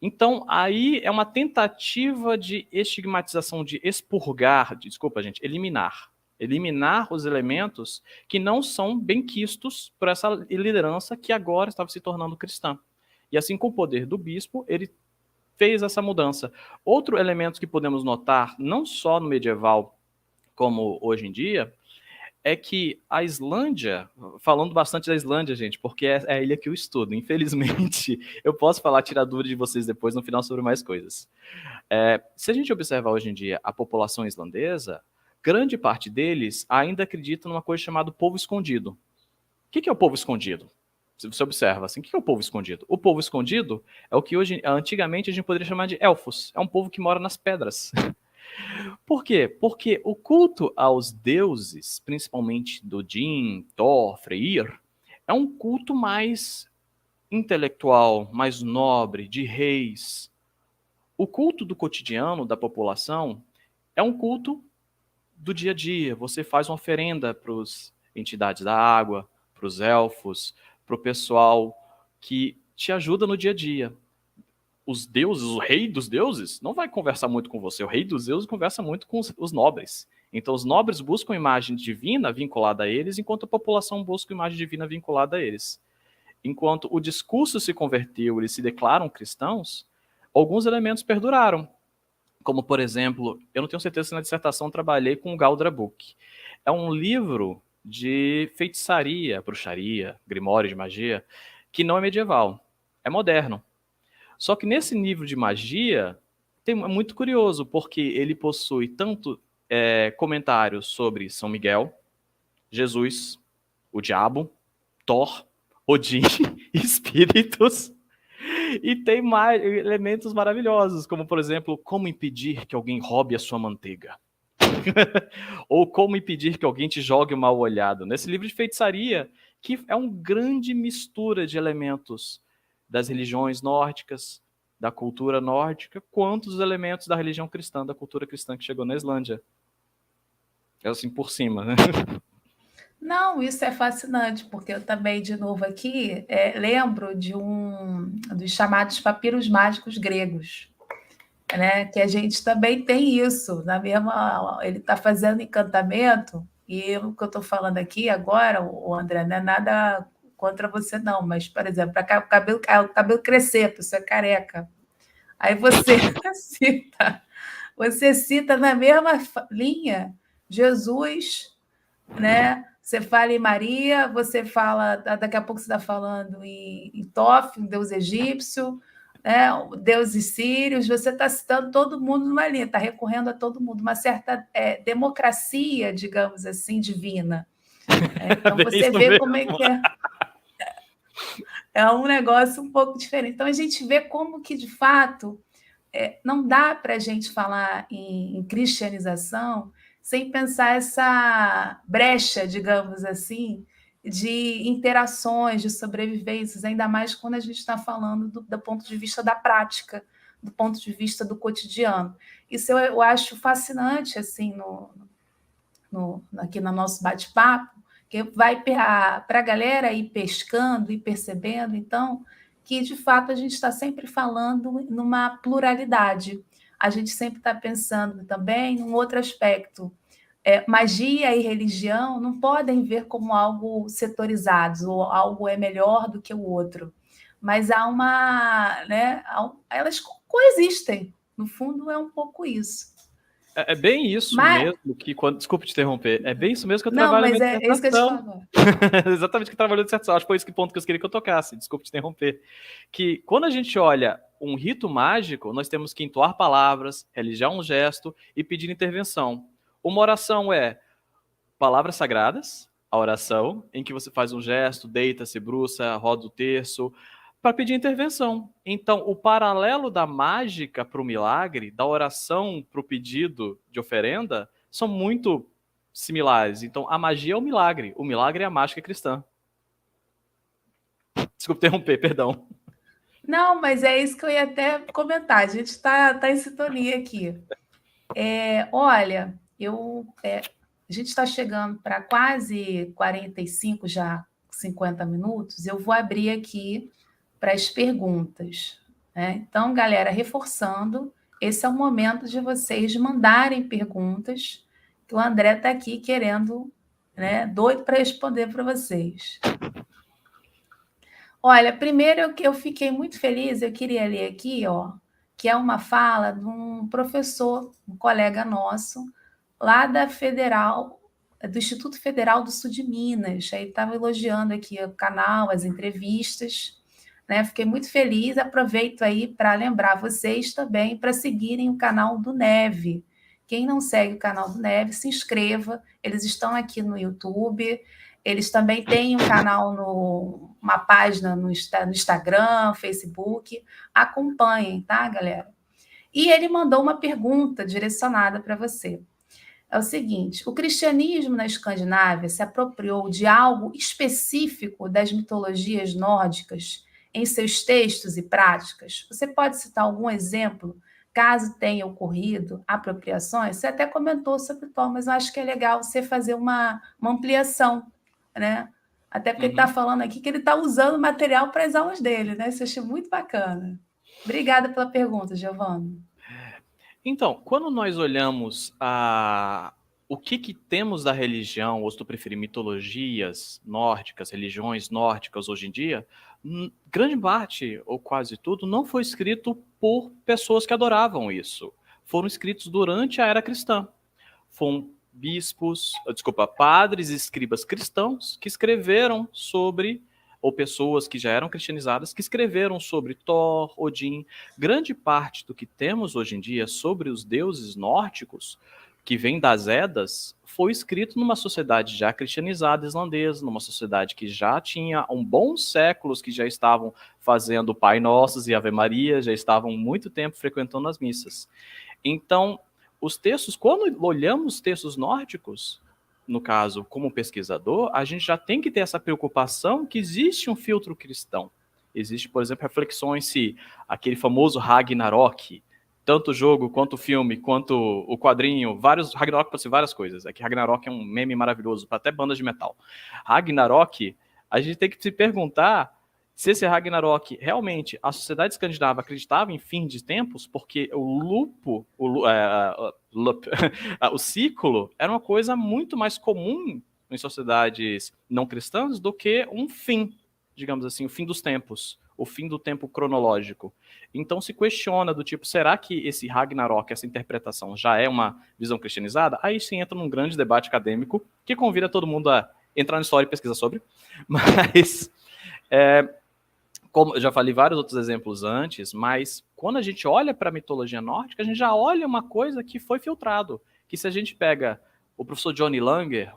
Então, aí é uma tentativa de estigmatização, de expurgar, desculpa, gente, eliminar os elementos que não são bem quistos por essa liderança que agora estava se tornando cristã. E assim, com o poder do bispo, ele fez essa mudança. Outro elemento que podemos notar, não só no medieval, como hoje em dia, é que a Islândia, falando bastante da Islândia, gente, porque é a ilha que eu estudo, infelizmente, eu posso falar, tirar dúvida de vocês depois no final sobre mais coisas. Se a gente observar hoje em dia a população islandesa, grande parte deles ainda acredita numa coisa chamada povo escondido. O que é o povo escondido? Se você observa assim, o que é o povo escondido? O povo escondido é o que antigamente a gente poderia chamar de elfos. É um povo que mora nas pedras. Por quê? Porque o culto aos deuses, principalmente do Odin, Thor, Freyr, é um culto mais intelectual, mais nobre, de reis. O culto do cotidiano da população é um culto do dia a dia. Você faz uma oferenda para as entidades da água, para os elfos, para o pessoal que te ajuda no dia a dia. Os deuses, o rei dos deuses, não vai conversar muito com você. O rei dos deuses conversa muito com os nobres. Então, os nobres buscam imagem divina vinculada a eles, enquanto a população busca imagem divina vinculada a eles. Enquanto o discurso se converteu, eles se declaram cristãos, alguns elementos perduraram. Como, por exemplo, eu não tenho certeza se na dissertação trabalhei com o Galdrabuk. É um livro de feitiçaria, bruxaria, grimório de magia, que não é medieval, é moderno. Só que nesse livro de magia, é muito curioso, porque ele possui tanto comentários sobre São Miguel, Jesus, o diabo, Thor, Odin, espíritos, e tem mais elementos maravilhosos, como, por exemplo, como impedir que alguém roube a sua manteiga. Ou como impedir que alguém te jogue um mal olhado. Nesse livro de feitiçaria, que é uma grande mistura de elementos das religiões nórdicas, da cultura nórdica, quanto os elementos da religião cristã, da cultura cristã que chegou na Islândia. É assim por cima, né? Não, isso é fascinante, porque eu também, de novo aqui, lembro dos chamados papiros mágicos gregos, né? Que a gente também tem isso, na mesma, ele está fazendo encantamento, e o que eu estou falando aqui agora, o André, não é nada contra você, não, mas, por exemplo, para o cabelo crescer, a pessoa é careca. Aí você cita na mesma linha Jesus, né? Você fala em Maria, você fala, daqui a pouco você está falando em Tof, um deus egípcio, né? Deuses sírios, você está citando todo mundo numa linha, está recorrendo a todo mundo, uma certa democracia, digamos assim, divina. Então você vê como é que é. É um negócio um pouco diferente. Então a gente vê como que, de fato, não dá para a gente falar em cristianização sem pensar essa brecha, digamos assim, de interações, de sobrevivências, ainda mais quando a gente está falando do ponto de vista da prática, do ponto de vista do cotidiano. Isso eu acho fascinante assim aqui no nosso bate-papo, que vai para a galera ir pescando e percebendo, então, que, de fato, a gente está sempre falando numa pluralidade. A gente sempre está pensando também num outro aspecto. Magia e religião não podem ver como algo setorizados, ou algo é melhor do que o outro. Mas há uma. Né, elas coexistem. No fundo, é um pouco isso. É bem isso Mas, mesmo que quando. Desculpa te interromper. É bem isso mesmo que eu não, trabalho na mas minha é isso que eu te dissertação. falo agora. Exatamente o que eu trabalho na dissertação. Acho que foi esse ponto que eu queria que eu tocasse. Desculpa te interromper. Que quando a gente olha um rito mágico, nós temos que entoar palavras, realizar um gesto e pedir intervenção. Uma oração é palavras sagradas, a oração, em que você faz um gesto, deita, se bruça, roda o terço, para pedir intervenção. Então, o paralelo da mágica para o milagre, da oração para o pedido de oferenda, são muito similares. Então, a magia é o milagre é a mágica cristã. Desculpa interromper, perdão. Não, mas é isso que eu ia até comentar. A gente está em sintonia aqui. Olha, a gente está chegando para quase 45, já 50 minutos. Eu vou abrir aqui para as perguntas, né? Então, galera, reforçando, esse é o momento de vocês mandarem perguntas, que o André está aqui querendo, né, doido para responder para vocês. Olha, primeiro que eu fiquei muito feliz, eu queria ler aqui, ó, que é uma fala de um professor, um colega nosso, lá da Federal, do Instituto Federal do Sul de Minas. Aí estava elogiando aqui o canal, as entrevistas, né? Fiquei muito feliz. Aproveito aí para lembrar vocês também para seguirem o canal do Neve. Quem não segue o canal do Neve, se inscreva. Eles estão aqui no YouTube. Eles também têm um canal, uma página no Instagram, Facebook. Acompanhem, tá, galera? E ele mandou uma pergunta direcionada para você. É o seguinte: o cristianismo na Escandinávia se apropriou de algo específico das mitologias nórdicas em seus textos e práticas? Você pode citar algum exemplo, caso tenha ocorrido apropriações? Você até comentou sobre o Thor, mas eu acho que é legal você fazer uma ampliação, né? Até porque ele está falando aqui que ele está usando material para as aulas dele, né? Isso eu achei muito bacana. Obrigada pela pergunta, Giovanni. Então, quando nós olhamos o que temos da religião, ou se tu preferir, mitologias nórdicas, religiões nórdicas hoje em dia, grande parte, ou quase tudo, não foi escrito por pessoas que adoravam isso. Foram escritos durante a era cristã. Foram padres e escribas cristãos que escreveram sobre, ou pessoas que já eram cristianizadas, que escreveram sobre Thor, Odin. Grande parte do que temos hoje em dia sobre os deuses nórdicos, que vem das Edas, foi escrito numa sociedade já cristianizada islandesa, numa sociedade que já tinha bons séculos que já estavam fazendo Pai Nossos e Ave Maria, já estavam muito tempo frequentando as missas. Então, os textos, quando olhamos os textos nórdicos, no caso, como pesquisador, a gente já tem que ter essa preocupação que existe um filtro cristão. Existe, por exemplo, reflexões se aquele famoso Ragnarok, tanto o jogo, quanto o filme, quanto o quadrinho, Ragnarok pode ser várias coisas. É que Ragnarok é um meme maravilhoso para até bandas de metal. Ragnarok, a gente tem que se perguntar se esse Ragnarok, realmente, a sociedade escandinava acreditava em fim de tempos, porque o ciclo era uma coisa muito mais comum em sociedades não cristãs do que um fim, digamos assim, o fim dos tempos, o fim do tempo cronológico. Então se questiona do tipo, será que esse Ragnarok, essa interpretação já é uma visão cristianizada? Aí sim entra num grande debate acadêmico que convida todo mundo a entrar na história e pesquisar sobre, mas... como eu já falei vários outros exemplos antes, mas quando a gente olha para a mitologia nórdica, a gente já olha uma coisa que foi filtrado, que se a gente pega o professor Johnny Langer,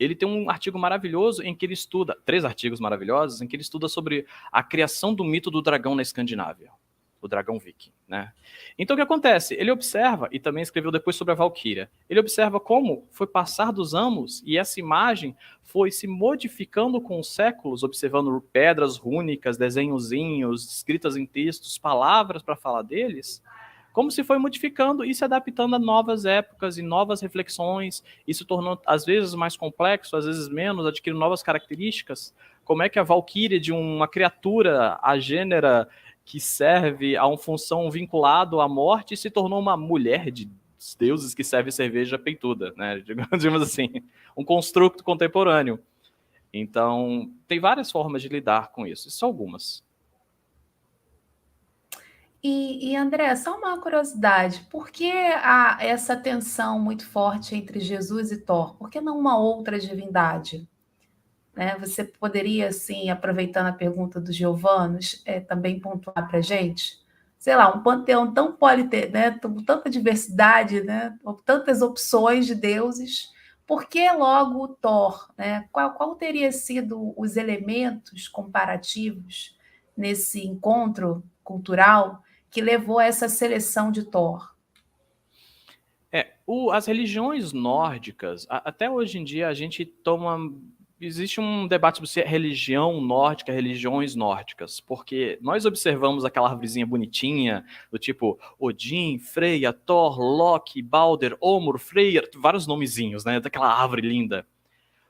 ele tem um artigo maravilhoso em que ele estuda, 3 artigos maravilhosos, em que ele estuda sobre a criação do mito do dragão na Escandinávia, o dragão viking, né? Então o que acontece? Ele observa, e também escreveu depois sobre a Valquíria, ele observa como foi passar dos anos e essa imagem foi se modificando com os séculos, observando pedras rúnicas, desenhozinhos, escritas em textos, palavras para falar deles, como se foi modificando e se adaptando a novas épocas e novas reflexões, e se tornou às vezes mais complexo, às vezes menos, adquirindo novas características, Como é que a valquíria, de uma criatura agênera que serve a uma função vinculado à morte, se tornou uma mulher de deuses que serve cerveja peituda, né? Digamos assim, um construto contemporâneo. Então, tem várias formas de lidar com isso, só algumas. André, só uma curiosidade, por que essa tensão muito forte entre Jesus e Thor? Por que não uma outra divindade? Né? Você poderia, assim, aproveitando a pergunta do Giovanni, também pontuar para a gente? Sei lá, um panteão tão né? Tanta diversidade, né? Tantas opções de deuses, por que logo o Thor? Né? Qual teria sido os elementos comparativos nesse encontro cultural que levou a essa seleção de Thor? As religiões nórdicas, até hoje em dia a gente toma. Existe um debate sobre se é religião nórdica, religiões nórdicas, porque nós observamos aquela árvorezinha bonitinha, do tipo Odin, Freya, Thor, Loki, Balder, Omur, Freyr, vários nomezinhos, né? Daquela árvore linda.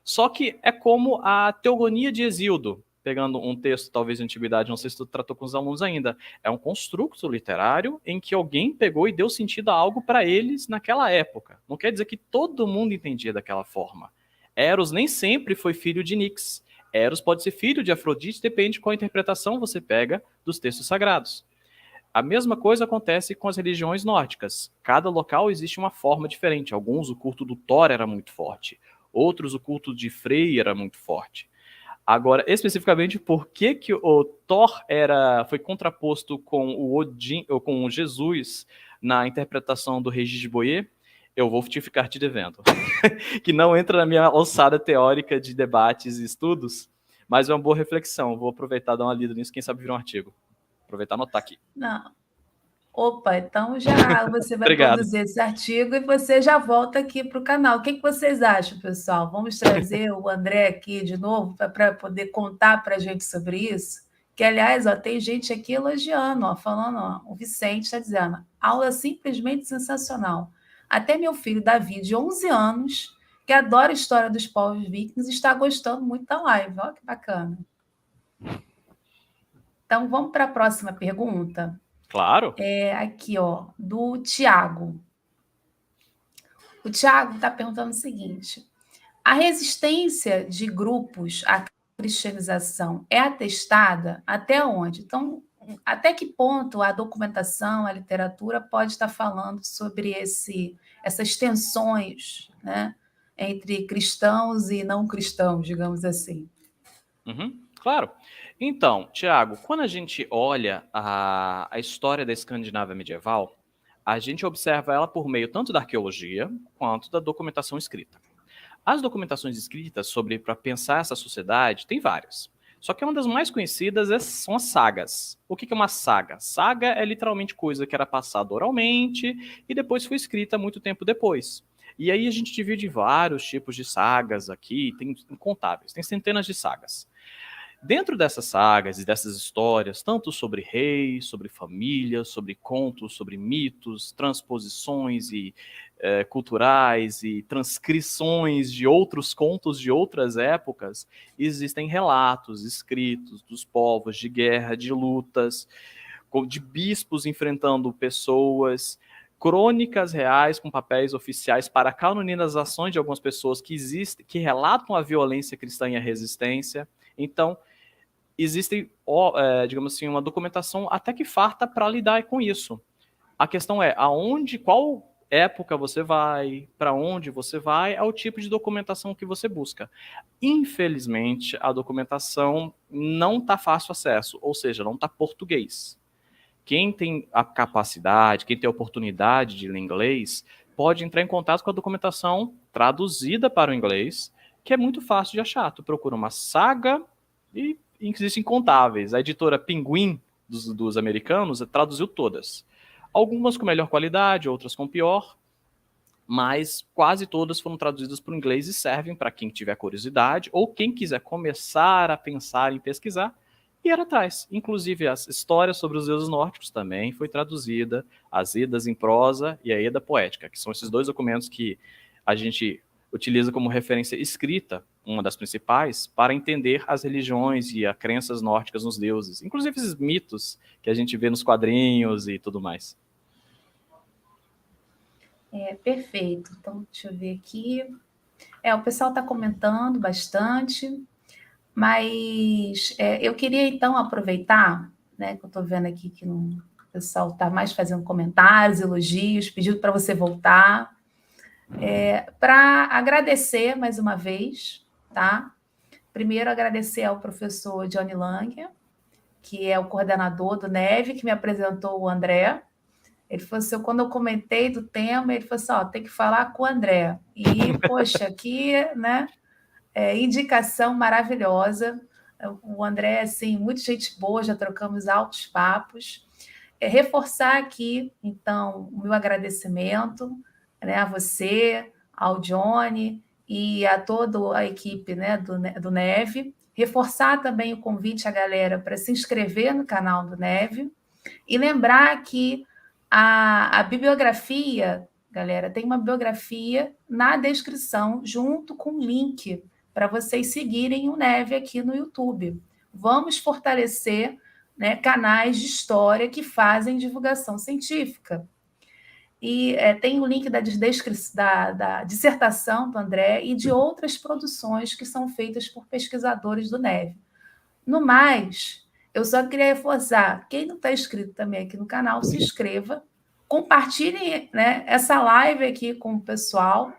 Só que é como a Teogonia de Hesíodo, pegando um texto talvez de antiguidade, não sei se tu tratou com os alunos ainda, é um construto literário em que alguém pegou e deu sentido a algo para eles naquela época. Não quer dizer que todo mundo entendia daquela forma. Eros nem sempre foi filho de Nix. Eros pode ser filho de Afrodite, depende de qual interpretação você pega dos textos sagrados. A mesma coisa acontece com as religiões nórdicas. Cada local existe uma forma diferente. Alguns, o culto do Thor era muito forte. Outros, o culto de Frey era muito forte. Agora, especificamente, por que o Thor foi contraposto com o Odin, ou com o Jesus na interpretação do Regis de Boyer, eu vou te ficar te devendo. Que não entra na minha alçada teórica de debates e estudos, mas é uma boa reflexão. Vou aproveitar e dar uma lida nisso, quem sabe virar um artigo. Aproveitar e anotar aqui. Não. Opa, então já você vai Obrigado. produzir esse artigo e você já volta aqui para o canal. O que vocês acham, pessoal? Vamos trazer o André aqui de novo para poder contar para a gente sobre isso? Que, aliás, ó, tem gente aqui elogiando, ó, falando, ó, o Vicente está dizendo, aula simplesmente sensacional. Até meu filho Davi, de 11 anos, que adora a história dos povos vikings, está gostando muito da live. Olha que bacana. Então, vamos para a próxima pergunta? Claro. Aqui, ó, do Tiago. O Tiago está perguntando o seguinte: a resistência de grupos à cristianização é atestada até onde? Então, até que ponto a documentação, a literatura pode estar falando sobre essas tensões, né, entre cristãos e não cristãos, digamos assim? Claro. Então, Tiago, quando a gente olha a história da Escandinávia medieval, a gente observa ela por meio tanto da arqueologia quanto da documentação escrita. As documentações escritas para pensar essa sociedade tem várias. Só que uma das mais conhecidas são as sagas. O que é uma saga? Saga é literalmente coisa que era passada oralmente e depois foi escrita muito tempo depois. E aí a gente divide vários tipos de sagas aqui, tem incontáveis, tem centenas de sagas. Dentro dessas sagas e dessas histórias, tanto sobre reis, sobre famílias, sobre contos, sobre mitos, transposições culturais e transcrições de outros contos de outras épocas, existem relatos escritos dos povos de guerra, de lutas, de bispos enfrentando pessoas, crônicas reais com papéis oficiais para a canonização de algumas pessoas que relatam a violência cristã e a resistência. Então, existe, digamos assim, uma documentação até que farta para lidar com isso. A questão é qual época você vai, para onde você vai, é o tipo de documentação que você busca. Infelizmente, a documentação não está fácil acesso, ou seja, não está português. Quem tem a capacidade, quem tem a oportunidade de ler inglês, pode entrar em contato com a documentação traduzida para o inglês, que é muito fácil de achar. Tu procura uma saga e existem incontáveis. A editora Pinguim, dos americanos, traduziu todas. Algumas com melhor qualidade, outras com pior, mas quase todas foram traduzidas para o inglês e servem para quem tiver curiosidade ou quem quiser começar a pensar em pesquisar e ir atrás. Inclusive, as histórias sobre os deuses nórdicos também foi traduzida, as Edas em prosa e a Eda poética, que são esses dois documentos que a gente utiliza como referência escrita, uma das principais, para entender as religiões e as crenças nórdicas nos deuses, inclusive esses mitos que a gente vê nos quadrinhos e tudo mais. Perfeito. Então, deixa eu ver aqui. O pessoal está comentando bastante, mas eu queria, então, aproveitar, né, que eu estou vendo aqui que o pessoal está mais fazendo comentários, elogios, pedindo para você voltar, para agradecer mais uma vez, tá? Primeiro, agradecer ao professor Johnny Lang, que é o coordenador do NEV, que me apresentou o André. Ele falou assim, quando eu comentei do tema, ele falou assim, tem que falar com o André. E, poxa, aqui, né, indicação maravilhosa. O André, assim, muita gente boa, já trocamos altos papos. Reforçar aqui, então, o meu agradecimento, né, a você, ao Johnny e a toda a equipe, né, do Neve. Reforçar também o convite à galera para se inscrever no canal do Neve. E lembrar que a bibliografia, galera, tem uma bibliografia na descrição, junto com o link para vocês seguirem o Neve aqui no YouTube. Vamos fortalecer, né, canais de história que fazem divulgação científica. E tem o link da dissertação do André e de outras produções que são feitas por pesquisadores do Neve. No mais, eu só queria reforçar, quem não está inscrito também aqui no canal, se inscreva, compartilhem, né, essa live aqui com o pessoal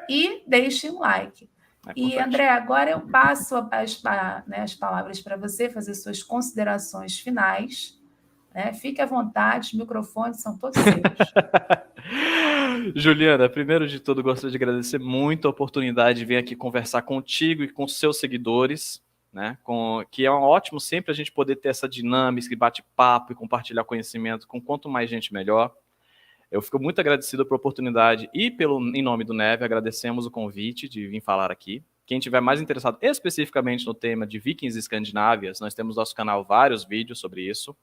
e deixem um like. E, André, agora eu passo as palavras para você fazer suas considerações finais. Né? Fique à vontade, os microfones são todos seus. Juliana, primeiro de tudo, gostaria de agradecer muito a oportunidade de vir aqui conversar contigo e com seus seguidores, né? Que é ótimo sempre a gente poder ter essa dinâmica, bate-papo e compartilhar conhecimento com quanto mais gente, melhor. Eu fico muito agradecido pela oportunidade e em nome do Neve, agradecemos o convite de vir falar aqui. Quem estiver mais interessado especificamente no tema de vikings e escandinávias, nós temos no nosso canal vários vídeos sobre isso.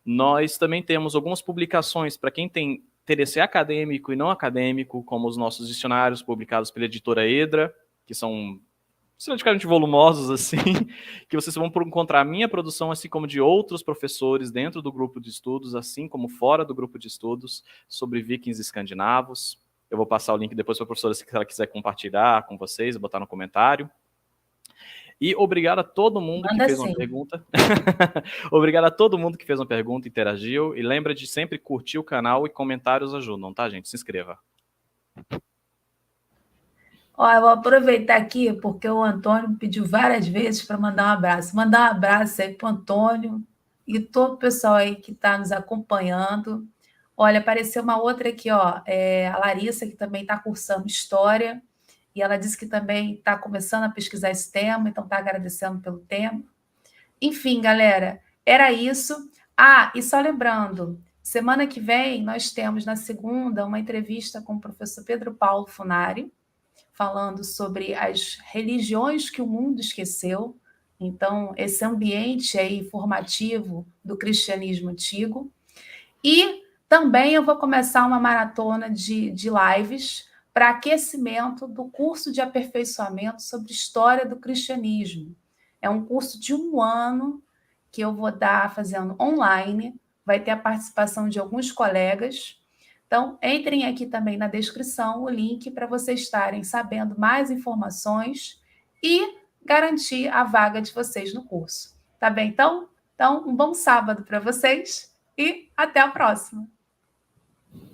Nós também temos algumas publicações para quem tem interesse acadêmico e não acadêmico, como os nossos dicionários publicados pela editora Edra, que são relativamente volumosos, assim, que vocês vão encontrar a minha produção, assim como de outros professores dentro do grupo de estudos, assim como fora do grupo de estudos, sobre vikings escandinavos. Eu vou passar o link depois para a professora, se ela quiser compartilhar com vocês, botar no comentário. E obrigado a todo mundo que fez uma pergunta. Obrigado a todo mundo que fez uma pergunta, interagiu. E lembra de sempre curtir o canal e comentários ajudam, tá, gente? Se inscreva. Eu vou aproveitar aqui, porque o Antônio me pediu várias vezes para mandar um abraço. Mandar um abraço aí para o Antônio e todo o pessoal aí que está nos acompanhando. Olha, apareceu uma outra aqui, a Larissa, que também está cursando História, e ela disse que também está começando a pesquisar esse tema, então está agradecendo pelo tema. Enfim, galera, era isso. E só lembrando, semana que vem nós temos, na segunda, uma entrevista com o professor Pedro Paulo Funari, falando sobre as religiões que o mundo esqueceu. Então, esse ambiente aí formativo do cristianismo antigo. E também eu vou começar uma maratona de lives para aquecimento do curso de aperfeiçoamento sobre história do cristianismo. É um curso de 1 ano que eu vou dar fazendo online, vai ter a participação de alguns colegas. Então, entrem aqui também na descrição o link para vocês estarem sabendo mais informações e garantir a vaga de vocês no curso. Tá bem, então? Então, um bom sábado para vocês e até a próxima!